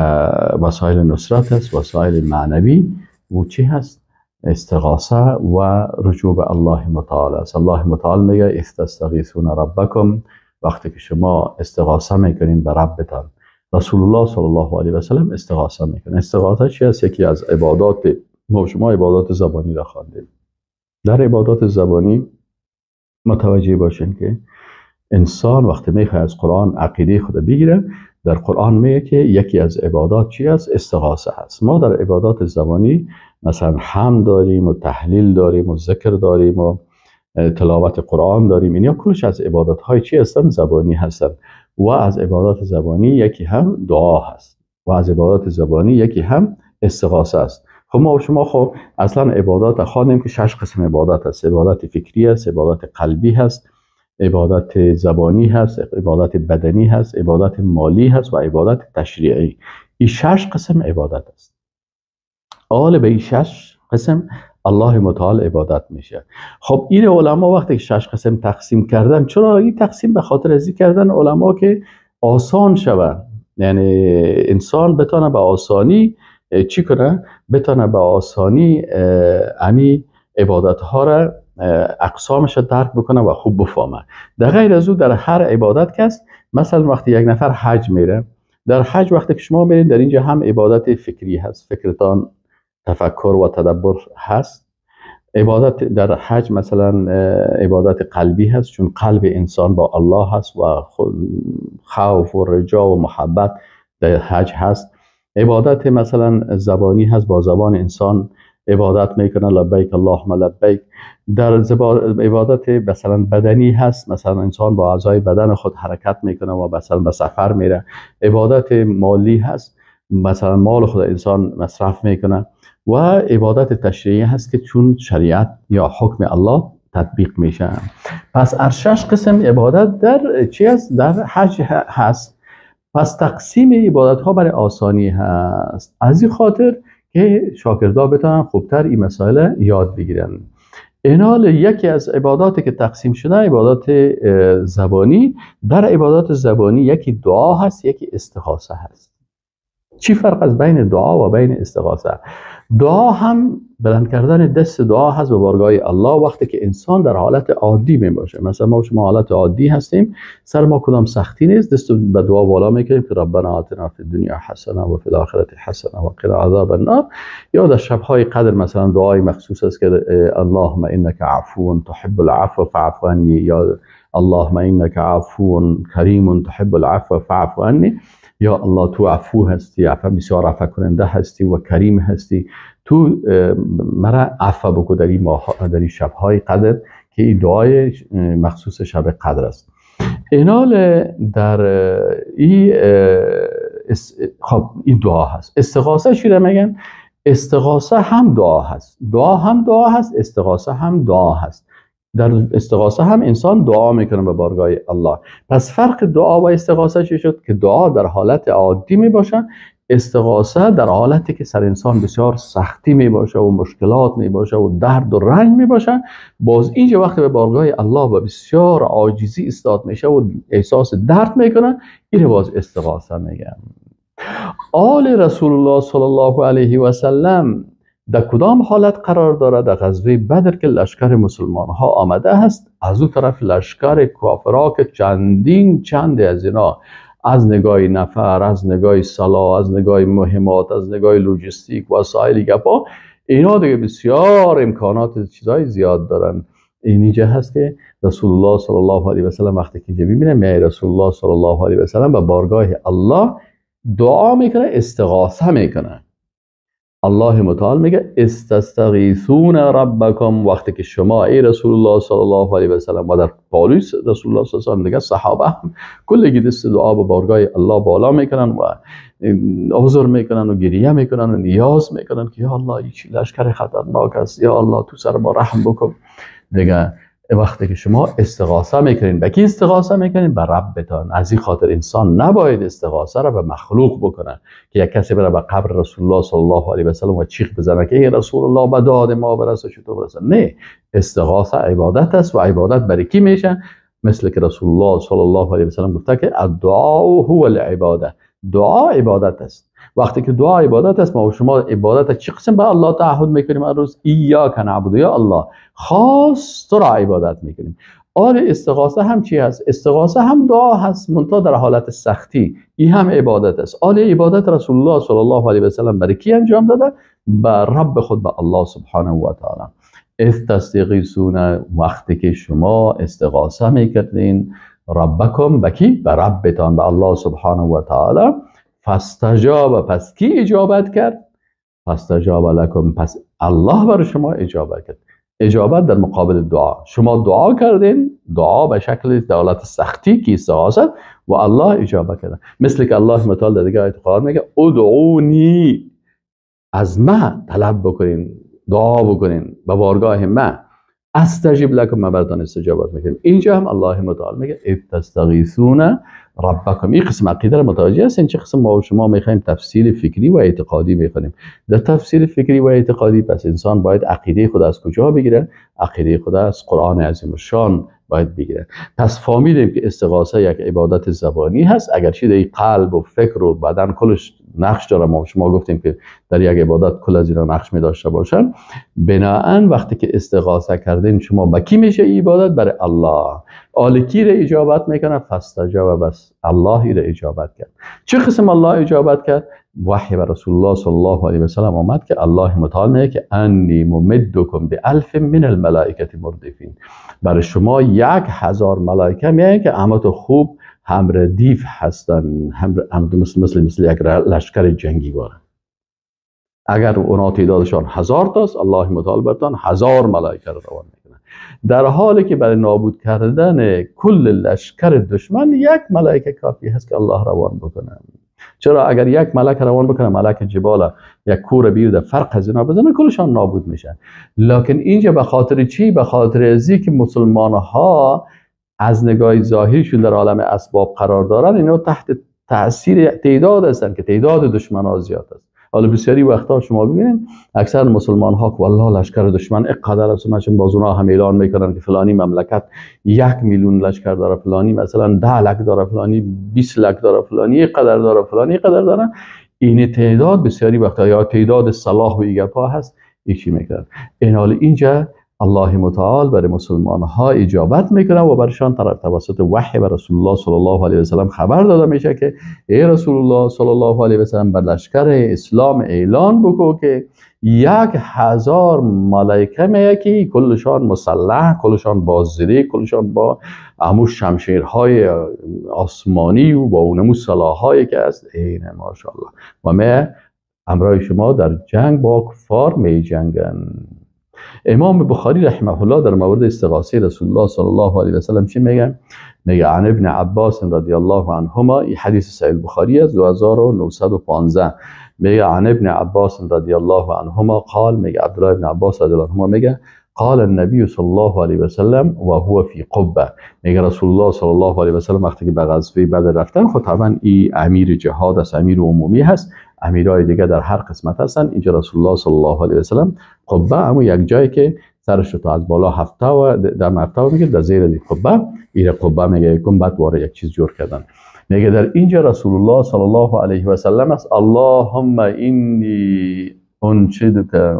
وسایل نصرت است، وسایل معنوی و چی هست؟ استغاثه و رجوع به الله متعال است. الله متعال میگه استستغیثون ربکم، وقتی که شما استغاثه میکنین به ربتان. رسول الله صلی الله علیه و سلم استغاثه میکنه. استغاثه چی است؟ یکی از عبادات ما شما عبادات زبانی را خواندید. در عبادات زبانی متوجه باشین که انسان وقتی میخواد از قرآن عقیده خود بگیره، در قرآن میگه که یکی از عبادات چی است؟ استغاثه هست. ما در عبادات زبانی مثلا حمد داریم و تحلیل داریم و ذکر داریم و تلاوت قرآن داریم، اینا کلش از عبادات های چی هستن؟ زبانی هستن. و از عبادات زبانی یکی هم دعا هست و از عبادات زبانی یکی هم استغاثه است. خب ما و شما خب اصلا عبادات خوانیم که 6 قسم عبادت هست. عبادت فکری هست، عبادت قلبی هست، عبادت زبانی هست، عبادت بدنی هست، عبادت مالی هست و عبادت تشریعی. این 6 قسم عبادت است. آل به این 6 قسم الله متعال عبادت میشه. خب این علما وقتی که 6 قسم تقسیم کردن، چرا این تقسیم؟ به خاطر ازی کردن علما که آسان شود، یعنی انسان بتونه به آسانی چی کنه؟ بتونه به آسانی امی عبادت ها را اقسامش درک بکنه و خوب بفهمه. در غیر از او در هر عبادت کس مثلا وقتی یک نفر حج میره، در حج وقتی که شما میرین در اینجا هم عبادت فکری هست، فکرتان تفکر و تدبر هست، عبادت در حج مثلا عبادت قلبی هست، چون قلب انسان با الله هست و خوف و رجا و محبت در حج هست. عبادت مثلا زبانی هست، با زبان انسان عبادت میکنه لبیک اللهم لبیک. در عبادت مثلا بدنی هست، مثلا انسان با اعضای بدن خود حرکت میکنه و مثلا به سفر میره. عبادت مالی هست، مثلا مال خود انسان مصرف میکنه. و عبادت تشریعی هست که چون شریعت یا حکم الله تطبیق میشه. پس هر 6 قسم عبادت در چی هست؟ در حج هست. پس تقسیم عبادت ها برای آسانی هست، از این خاطر که شاگردان بتونن خوبتر این مسائل یاد بگیرن. اینال یکی از عباداتی که تقسیم شده عبادات زبانی. در عبادات زبانی یکی دعا هست، یکی استغاثه هست. چی فرق از بین دعا و بین استغاثه؟ دعا هم بلند کردن دست دعا هست به بارگاه الله وقتی که انسان در حالت عادی می باشه. مثلا ما شما حالت عادی هستیم، سر ما کدام سختی نیست، دست به دعا بالا میکنیم که ربنا آتنا فی الدنیا حسنه و فی الاخره حسنه و قنا عذاب النار. یا در شبهای قدر مثلا دعای مخصوص است که اللهم انک عفو تحب العفو فاعف عنی، یا اللهم انک عفو کریم تحب العفو فاعف عنی. یا الله تو عفو هستی، عفو بسیار عفو کننده هستی و کریم هستی، تو مرا عفو بکو در این شبهای قدر که این دعای مخصوص شب قدر است. اینال در این دعا هست. استغاثه چی را میگن؟ استغاثه هم دعا هست، دعا هم دعا هست، استغاثه هم دعا هست. در استغاثه هم انسان دعا میکنه به بارگاه الله. پس فرق دعا و استغاثه چی شد؟ که دعا در حالت عادی می باشه، استغاثه در حالتی که سر انسان بسیار سختی می باشه و مشکلات می باشه و درد و رنج می باشه. باز اینجا وقتی به بارگاه الله و بسیار عاجزی ایستاد میشه و احساس درد میکنه، این باز استغاثه میگن. آل رسول الله صلی الله علیه و سلم در کدام حالت قرار داره؟ در غزوه بدر که لشکر مسلمان ها آمده هست، از اون طرف لشکر کافرها که چند از اینا از نگاه نفر، از نگاه سلاح، از نگاه مهمات، از نگاه لوجستیک و سایر گپا، اینا دیگه بسیار امکانات چیزای زیاد دارن. اینجا هست که رسول الله صلی الله علیه و سلم وقتی که میبینه می رسول الله صلی الله علیه و سلم به بارگاه الله دعا میکنه، استغاثه میکنه. الله متعال میگه استستغیثون ربکم، وقتی که شما ای رسول الله صلی الله علیه و سلم و در پالیس رسول الله صلی الله علیه و سلم دیگه صحابه هم کلگی دست دعا به بارگاه الله بالا میکنن و عذر میکنن و گریه میکنن و نیاز میکنن که یا الله این لشکر خطرناک است، یا الله تو سر ما رحم بکن. دیگه وقتی که شما استغاثه میکنین، به کی استغاثه میکنین؟ به ربتان. از این خاطر انسان نباید استغاثه را به مخلوق بکنه که یک کسی بره به قبر رسول الله صلی الله علیه و سلم و چیخ بزنه که ای رسول الله به داد ما برسه چطور برسه. نه، استغاثه عبادت است و عبادت برای کی میشه؟ مثل که رسول الله صلی الله علیه و سلم گفته که الدعاء هو العباده، دعا عبادت است. وقتی که دعا عبادت است، ما و شما عبادت چه قسم به الله تعهد میکنیم؟ امروز ایاک نعبد، یا الله خاص تو را عبادت میکنیم. آل استغاثه هم چی هست؟ استغاثه هم دعا هست، منتها در حالت سختی. این هم عبادت است. آل عبادت رسول الله صلی الله علیه و سلم برای کی انجام داده؟ به رب خود، به الله سبحانه و تعالی. استستغیثون، وقتی که شما استغاثه میکردین ربکم، به کی؟ به ربتان، به الله سبحانه و تعالی. فاستجاب، پس کی اجابت کرد؟ فاستجاب لکم، پس الله برای شما اجابت کرد. اجابت در مقابل دعا. شما دعا کردین، دعا به شکل دولت سختی که استغاثه، و الله اجابت کرد. مثل که الله متعال در دیگه آیت قرآن میگه ادعونی، از من طلب بکنین، دعا بکنین به بارگاه من، استجیب لکم، من براتون استجابت میکنم. اینجا هم الله متعال میگه استستغیثون ربکم. این قسم عقیده را متوجه هستین؟ چه قسم ما و شما میخوایم تفسیر فکری و اعتقادی میکنیم. در تفسیر فکری و اعتقادی پس انسان باید عقیده خود از کجا بگیره؟ عقیده خود از قرآن عظیم الشان باید بگیره. پس فهمیدیم که استغاثه یک عبادت زبانی هست، اگرچه در قلب و فکر و بدن کلش نقش داره. ما شما گفتیم که در یک عبادت کل از اینا نقش می داشته باشن. بناهن وقتی که استغاثه کردین شما با کی میشه عبادت؟ برای الله. آل کی را اجابت میکنه؟ فاستجاب، بس الله را اجابت کرد. چه قسم الله اجابت کرد؟ وحی بر رسول الله صلی الله علیه و سلم آمد که الله متعال میگه که انی ممدکم ب1000 من الملائکه مردفین. برای شما 1000 ملائکه میگن که اما تو خوب هم ردیف هستن، هم مثل یک لشکر جنگی باره. اگر اونا تعدادشان 1000 تاست، الله متعال برتان 1000 ملائکه رو روان میکنه، در حالی که برای نابود کردن کل لشکر دشمن 1 ملائکه کافی هست که الله روان بکنه. چرا؟ اگر 1 ملک روان بکنه، ملک جبال یک کور بیرده فرق از اینا بزنه، کلشان نابود میشن. لکن اینجا به خاطر چی؟ به خاطر ازی که مسلمان ها از نگاه ظاهریشون در عالم اسباب قرار دارن، اینا تحت تاثیر تعداد هستن که تعداد دشمن ها زیاد است. حالا بسیاری وقتا شما ببینید اکثر مسلمان ها که والله لشکر دشمن اقدر است، مثلا بازونا هم اعلان میکنن که فلانی مملکت 1 میلیون لشکر داره، فلانی مثلا 10 لک داره، فلانی 20 لک داره، فلانی قدر داره، فلانی قدر داره. این تعداد بسیاری وقتا یا تعداد صلاح و ایگپا هست ایچی میکنن. این حال اینجا الله متعال برای مسلمان ها اجابت میکنه و برشان توسط وحی بر رسول الله صلی الله علیه و سلم خبر داده میشه که ای رسول الله صلی الله علیه و سلم بر لشکر اسلام اعلان بکو که 1000 ملائکه میگه که کلشان مسلح، کلشان بازدیده، کلشان با همون شمشیرهای آسمانی و با اونمو سلاحایی که است. این ماشاءالله و ما امرای شما در جنگ با کفار می جنگن. امام بخاری رحمه الله در مورد استغاثه رسول الله صلی الله علیه و سلم چی میگه؟ میگه عن ابن عباس رضی الله عنهما، این حدیث صحیح بخاری است 2915. میگه عن ابن عباس رضی الله عنهما قال، میگه عبدالله ابن عباس رضی الله عنهما میگه قال النبی صلی الله علیه و سلم و هو فی قبه. میگه رسول الله صلی الله علیه و سلم وقتی که به غزوه بدر رفتن، خب طبعا این امیر جهاد است، امیر عمومی هست، امیرای دیگه در هر قسمت هستن. اینجا رسول الله صلی الله علیه و سلم قبه همون یک جایی که سرش رو تا از بالا هفته و در هفته و میگه در زیر دی قبه، این قبه میگه گنبد واره یک چیز جور کردن. میگه در اینجا رسول الله صلی الله علیه و سلم است اللهم انی انشدک،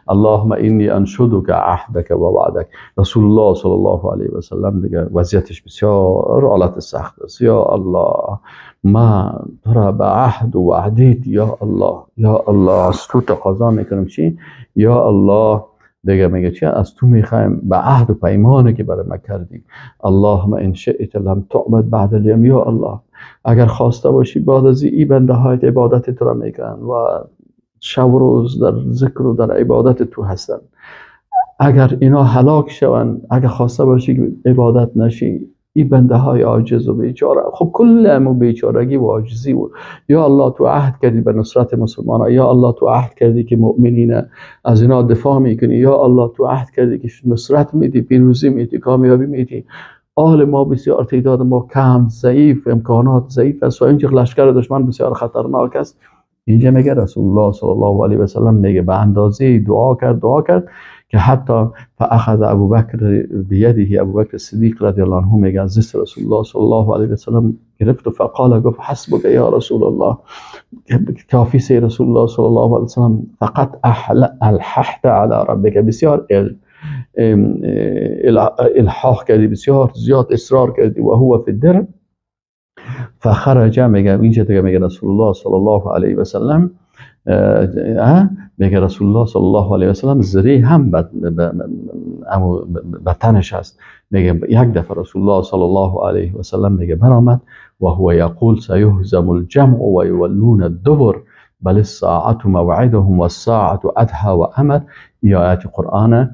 اللهم انی انشدک عهدک و وعدک. رسول الله صلی الله علیه و سلم دیگه وضعیتش بسیار حالت سخت است. یا الله ما تو را به عهد و وعدیت، یا الله، یا الله از تو تقاضا میکنم چی؟ یا الله دیگه میگه چی؟ از تو میخوایم به عهد و پیمانی که برای ما کردی. اللهم ان شئت لم تعبد بعد اليوم، یا الله اگر خواسته باشی بعد از این بنده های عبادت تو را میکنن و شب و روز در ذکر و در عبادت تو هستن، اگر اینا هلاک شوند، اگر خواسته باشی که عبادت نشی، این بنده های عاجز و بیچاره، خب کل امو بیچارگی و عاجزی و یا الله تو عهد کردی به نصرت مسلمان ها، یا الله تو عهد کردی که مؤمنین از اینا دفاع میکنی، یا الله تو عهد کردی که نصرت میدی، پیروزی میدی، کامیابی میدی. آل ما بسیار، تعداد ما کم، ضعیف، امکانات ضعیف است و اینجا لشکر دشمن بسیار خطرناک است. اینجا میگه رسول الله صلی الله علیه و سلم میگه به اندازه دعا کرد که حتی فاخذ ابوبکر بیده، ابوبکر صدیق رضی الله عنه میگه از دست رسول الله صلی الله علیه و سلم گرفت و فقال، گفت حسبک یا رسول الله، کافی سی رسول الله صلی الله علیه و سلم، فقط الححت علی ربک، بسیار الحاح کردی، بسیار زیاد اصرار کردی و هو فی الدرب فخرج. میگه اینجا دیگه میگه رسول الله صلی الله علیه و سلم، میگه رسول الله صلی الله علیه و سلم زری هم به تنش است. میگه یک دفعه رسول الله صلی الله علیه و سلم میگه برآمد و هو یقول سیهزم الجمع و یولون الدبر بل الساعة موعدهم والساعة ادهى و امر. این آیات قرآن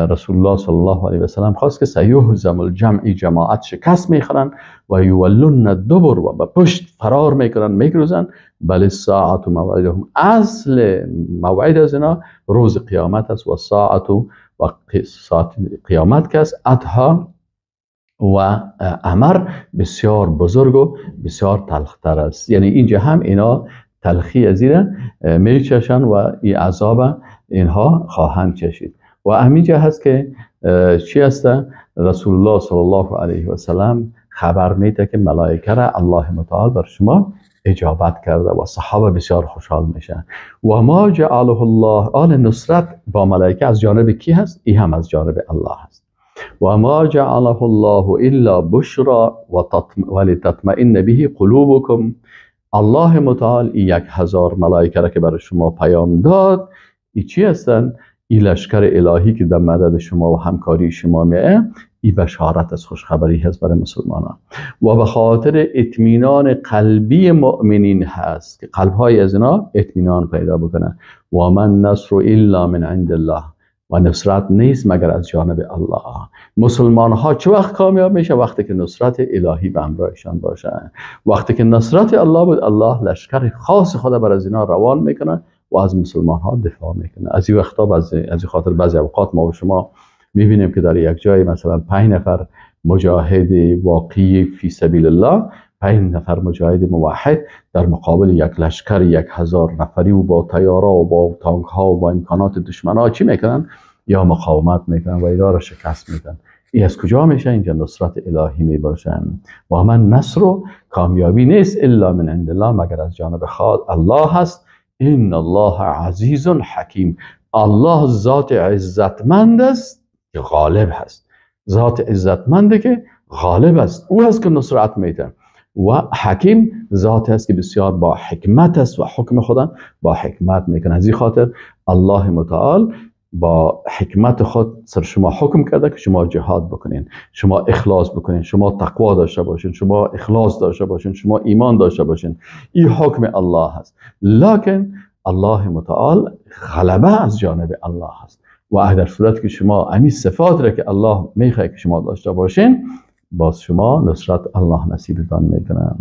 رسول الله صلی الله علیه و سلم خواست که سیهزم الجمع، جماعت شکست میخورن، و یولون الدبر و به پشت فرار میکنن، میگروزن. بل الساعة موعدهم، اصل موعد از اینا روز قیامت است، و ساعت و ساعت قیامت که است، ادهى و امر بسیار بزرگ و بسیار تلختر است. یعنی اینجا هم اینا تلخی از اینا میچشن و این عذاب اینها خواهند چشید. و همینجا هست که چی هست؟ رسول الله صلی الله علیه و سلم خبر میده که ملائکه را الله متعال بر شما اجابت کرده و صحابه بسیار خوشحال میشن. و ما جعله الله، آل نصرت با ملائکه از جانب کی هست؟ این هم از جانب الله هست. و ما جعله الله الا بشرا ولتطمئن به قلوبکم، الله متعال این 1000 ملائکه را که برای شما پیام داد، این چی هستن؟ این لشکر الهی که در مدد شما و همکاری شما میه، این بشارت از خوشخبری هست برای مسلمانان و به خاطر اطمینان قلبی مؤمنین هست که قلبهای از اینا اطمینان پیدا بکنن. و من نصر الا من عند الله، و نصرت نیست مگر از جانب الله. مسلمان ها چه وقت کامیاب میشه؟ وقتی که نصرت الهی به همراهشان باشه. وقتی که نصرت الله بود، الله لشکر خاص خود بر از اینا روان میکنه و از مسلمان ها دفاع میکنه. از این وقتا از خاطر بعضی اوقات ما و شما میبینیم که در یک جای مثلا 5 نفر مجاهد واقعی فی سبیل الله، 5 نفر مجاهد موحد در مقابل یک لشکر 1000 نفری و با طیاره و با تانک ها و با امکانات دشمن ها چی میکنن؟ یا مقاومت میکنن و اینا را شکست میدن. این از کجا میشه؟ اینجا نصرت الهی میباشن. و من نصر و کامیابی نیست الا من عند الله، مگر از جانب خود الله هست. ان الله عزیز حکیم، الله ذات عزتمند است که غالب هست. ذات عزتمنده که غالب است، او هست که نصرت میده. و حکیم ذات است که بسیار با حکمت است و حکم خودم با حکمت میکنه. از این خاطر الله متعال با حکمت خود سر شما حکم کرده که شما جهاد بکنین، شما اخلاص بکنین، شما تقوا داشته باشین، شما اخلاص داشته باشین، شما ایمان داشته باشین. این حکم الله هست. لکن الله متعال غلبه از جانب الله هست. و در صورت که شما همین صفات را که الله میخواد که شما داشته باشین، باز شما نصرت الله نصیبتان میکنه.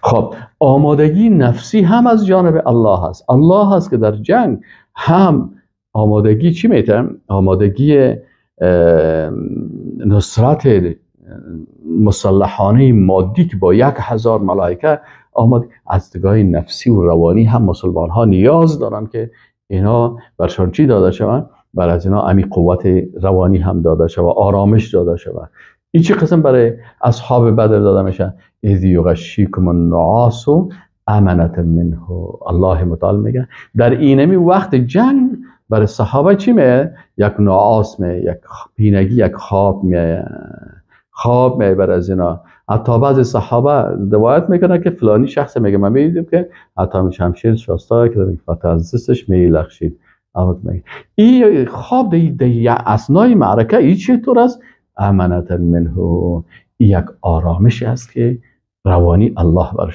خب آمادگی نفسی هم از جانب الله هست. الله هست که در جنگ هم آمادگی چی میتونه؟ آمادگی نصرت مسلحانه مادی که با 1000 ملائکه آماد، از دیگاه نفسی و روانی هم مسلمان ها نیاز دارن که اینا برشان چی داده شود؟ بر از اینا امی قوت روانی هم داده شود، آرامش داده شود. این چه قسم برای اصحاب بدر داده میشه؟ اذ یغشیکم النعاس امنة منه. الله متعال میگه در اینمی وقت جنگ برای صحابه چی میه؟ یک نعاس میه، یک پینگی، یک خواب میه برای از اینا. حتی بعضی صحابه روایت میکنه که فلانی شخص میگه من میدیدم که حتی شمشیر شاستا که فتح از دستش میلخشید. این خواب در اثنای معرکه این چطور است؟ امنة منه، یک آرامش است که روانی الله بر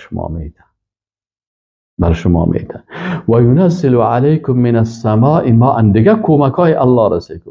شما میده. و ینزل علیکم من السماء ماء، دیگه کمکای الله رسید.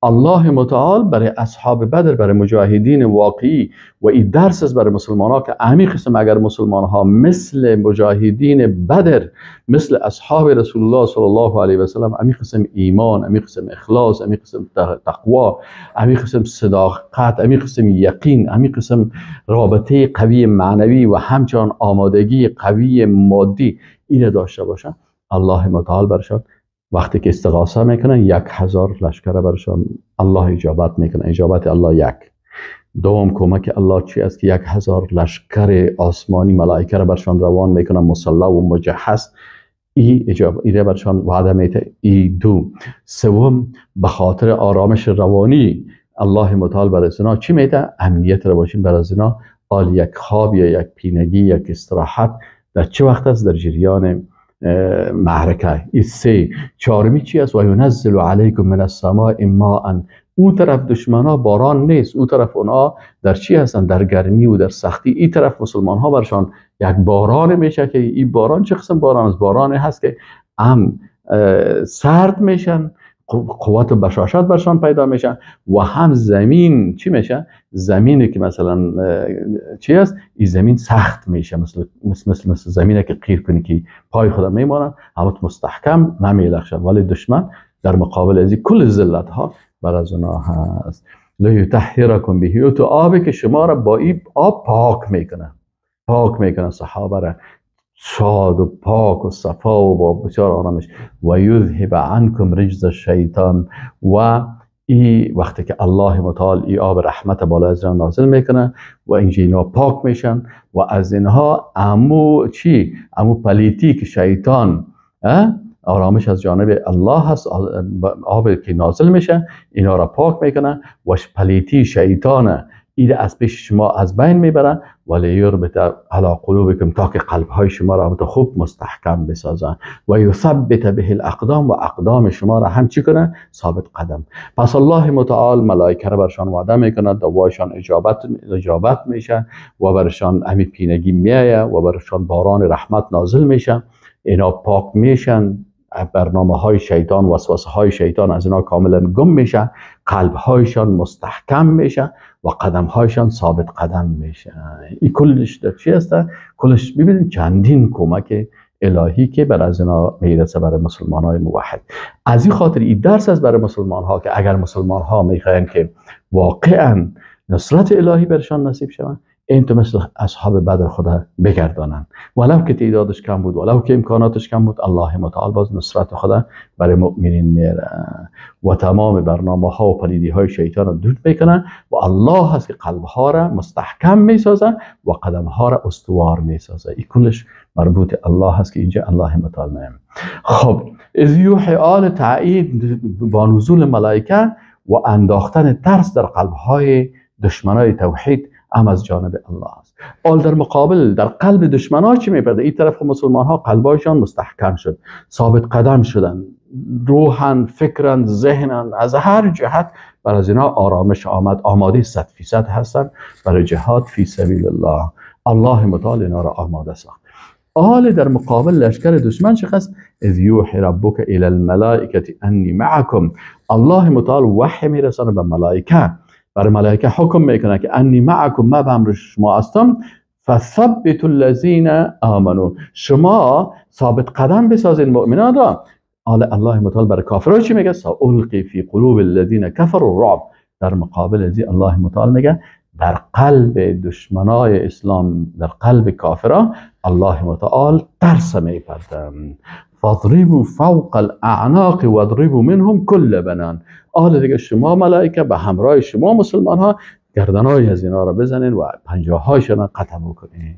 الله متعال برای اصحاب بدر، برای مجاهدین واقعی و این درس است برای مسلمان ها که همین قسم اگر مسلمان ها مثل مجاهدین بدر، مثل اصحاب رسول الله صلی الله علیه و سلم، همین قسم ایمان، همین قسم اخلاص، همین قسم تقوا، همین قسم صداقت، همین قسم یقین، همین قسم رابطه قوی معنوی و همچنان آمادگی قوی مادی این داشته باشن، الله متعال برشان وقتی که استغاثه میکنن 1000 لشکر برشان الله اجابت میکنه. اجابت الله یک. دوم کمک الله چی است که 1000 لشکر آسمانی ملائکه را برشان روان میکنن مسلح و مجهز. این برشان وعده میده. این دو. سوم به خاطر آرامش روانی الله متعال برای اینا چی میده؟ امنیت را باشین برای اینا. آل یک خواب یا یک پینگی، یک استراحت در چه وقت است؟ در جریان معرکه. این 3. چهارمی چی است؟ و ینزل علیکم من السماء ماء. او طرف دشمنا باران نیست، او طرف اونا در چی هستن؟ در گرمی و در سختی. این طرف مسلمان ها برشان یک باران میشه که این باران چه قسم باران است؟ بارانی هست که هم سرد میشن، قوت و بشاشت برشان پیدا میشن و هم زمین چی میشه؟ زمینی که مثلا چی است؟ این زمین سخت میشه، مثل زمینی که قیر کنی که پای خودم میمانن، اما مستحکم نمیلخشن. ولی دشمن در مقابل از کل ذلت ها بر از اونها هست. لیطهرکم به، تو آبی که شما را با این آب پاک میکنه صحابه را شاد و پاک و صفا و با بسیار آرامش. و یذهب عنکم رجز الشیطان. و این وقتی که الله متعال این آب رحمت بالا از جان نازل میکنه و اینجا پاک میشن و از اینها امو پلیتی که شیطان آرامش از جانب الله هست، آب که نازل میشه اینا را پاک میکنه و پلیتی شیطان ایده از پیش شما از بین میبرن ولی یربط علی قلوبکم، تا که قلبهای شما را خوب مستحکم بسازن و یثبت به الاقدام، و اقدام شما را هم چی کنه؟ ثابت قدم. پس الله متعال ملائکه را برشان وعده میکنه، دعایشان اجابت میشه و برشان همین پینگی میایه و برشان باران رحمت نازل میشه، اینا پاک میشن، برنامه های شیطان، وسوسه های شیطان از اینا کاملا گم میشه، قلب هایشان مستحکم میشه و قدم هایشان ثابت قدم میشه. این کلش در چی هست؟ کلش ببینید چندین کمک الهی که بر از اینا میرسه برای مسلمان های موحد. از این خاطر این درس است برای مسلمان ها که اگر مسلمان ها میخواین که واقعا نصرت الهی برشان نصیب شود، این تو مثل اصحاب بدر خدا بگردانن، ولو که تعدادش کم بود، ولو که امکاناتش کم بود، الله متعال باز نصرت خدا برای مؤمنین میاره و تمام برنامه ها و پلیدی های شیطان رو دور میکنن و الله هست که قلب ها را مستحکم میسازه و قدم ها را استوار میسازه. این کلش مربوط الله هست که اینجا الله متعال میگه. خب از یوحی آل تایید با نزول ملائکه و انداختن ترس در قلب های دشمنای توحید هم از جانب الله است. آل در مقابل در قلب دشمن ها چی میپرده؟ این طرف مسلمان ها قلبایشان مستحکم شد، ثابت قدم شدن، روحن، فکرن، ذهنن، از هر جهت برای از اینا آرامش آمد، آماده 100% هستن برای جهاد فی سبیل الله. الله متعال اینا را آماده ساخت. آل در مقابل لشکر دشمن چه هست؟ اذ یوحی ربک الی الملائکه انی معکم، الله متعال وحی میرسانه به ملائکه، برای ملائکه حکم میکنه که انی معکم، ما به امر شما هستم، فثبتوا الذین آمنوا، شما ثابت قدم بسازین مؤمنان را. الله متعال برای کافرها چی میگه؟ سألقی فی قلوب الذین کفروا الرعب، در مقابل ازی الله متعال میگه در قلب دشمنای اسلام، در قلب کافرها الله متعال ترس میپرده. فاضربوا فوق الاعناق واضربوا منهم كل بنان، دیگه شما ملائکه به همراه شما مسلمان ها گردنهای از اینا را بزنین و پنجاهایشان را قطع بکنین.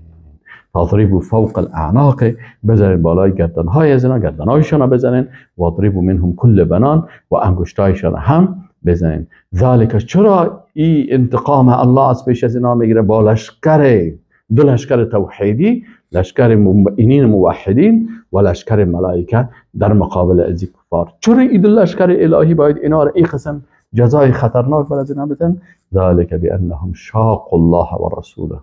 فاضربوا فوق الاعناق، بزنین بالای گردنهای از اینا، گردنهایشان را بزنین، واضربوا منهم كل بنان، و انگشتایشان هم بزنین. ذالک، چرا این انتقام الله از پیش از اینا میگیره با لشکر، دو لشکر توحیدی، لشکر مؤمنین موحدین و لشکر ملائکه در مقابل از کفار؟ چرا این دو لشکر الهی باید اینا را این قسم جزای خطرناک بر از اینا بدن؟ ذالک بانهم شاقوا الله و رسوله،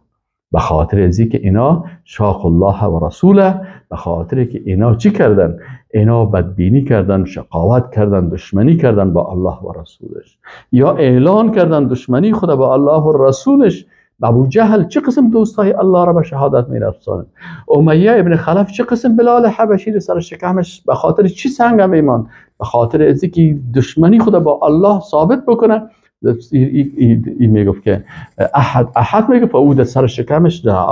به خاطر ازی که اینا شاق الله و رسوله، به خاطر که اینا چی کردن؟ اینا بدبینی کردن، شقاوت کردن، دشمنی کردن با الله و رسولش، یا اعلان کردن دشمنی خدا با الله و رسولش. ابو جهل چه قسم دوستای الله را به شهادت میرساند؟ امیه ابن خلف چه قسم بلال حبشی سر شکمش به خاطر چی سنگم ایمان؟ به خاطر ازی که دشمنی خدا با الله ثابت بکنه. این میگفت که احد میگفت او در سر شکمش در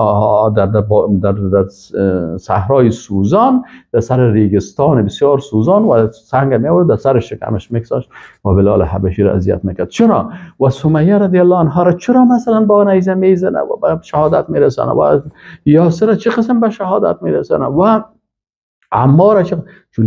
صحرای سوزان، در سر ریگستان بسیار سوزان و سنگ میآورد در سر شکمش میکساشت و بلال حبشی را اذیت میکرد. چرا؟ و سمیه رضی الله عنها را چرا مثلا با نیزه میزنه و به شهادت میرسانه؟ و یاسر چه قسم به شهادت میرسانه؟ و عمار چون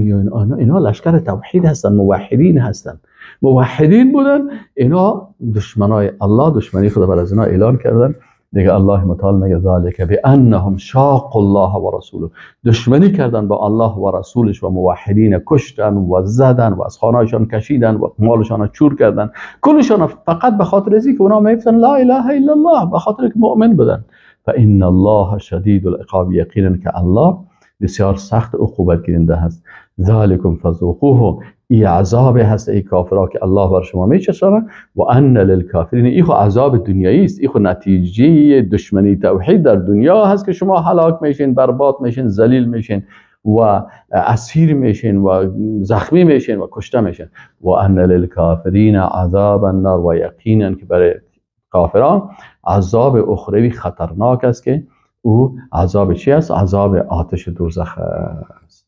اینا لشکر توحید هستن، موحدین هستن، موحدین بودن. اینا دشمنای الله، دشمنی خدا بر از اینا اعلان کردن. دیگه الله متعال میگه ذالک بانهم شاقوا الله و رسوله، دشمنی کردن با الله و رسولش و موحدین، کشتن و زدن و از خانه‌شان کشیدن و مالشان چور کردن، کلشان فقط به خاطر ازی که اونا میگفتن لا اله الا الله، به خاطر که مؤمن بودن. فان الله شدید العقاب، یقینا که الله بسیار سخت عقوبت گیرنده هست. ذالکم فذوقوه، ای عذاب هست ای کافرها که الله بر شما میچشانه. و ان للکافرین، ای خو عذاب دنیایی است، ای خو نتیجه دشمنی توحید در دنیا هست که شما هلاک میشین، برباد میشین، ذلیل میشین و اسیر میشین و زخمی میشین و کشته میشین. و ان للکافرین عذاب النار، و یقینا که برای کافران عذاب اخروی خطرناک است که او عذاب چی است؟ عذاب آتش دوزخ است.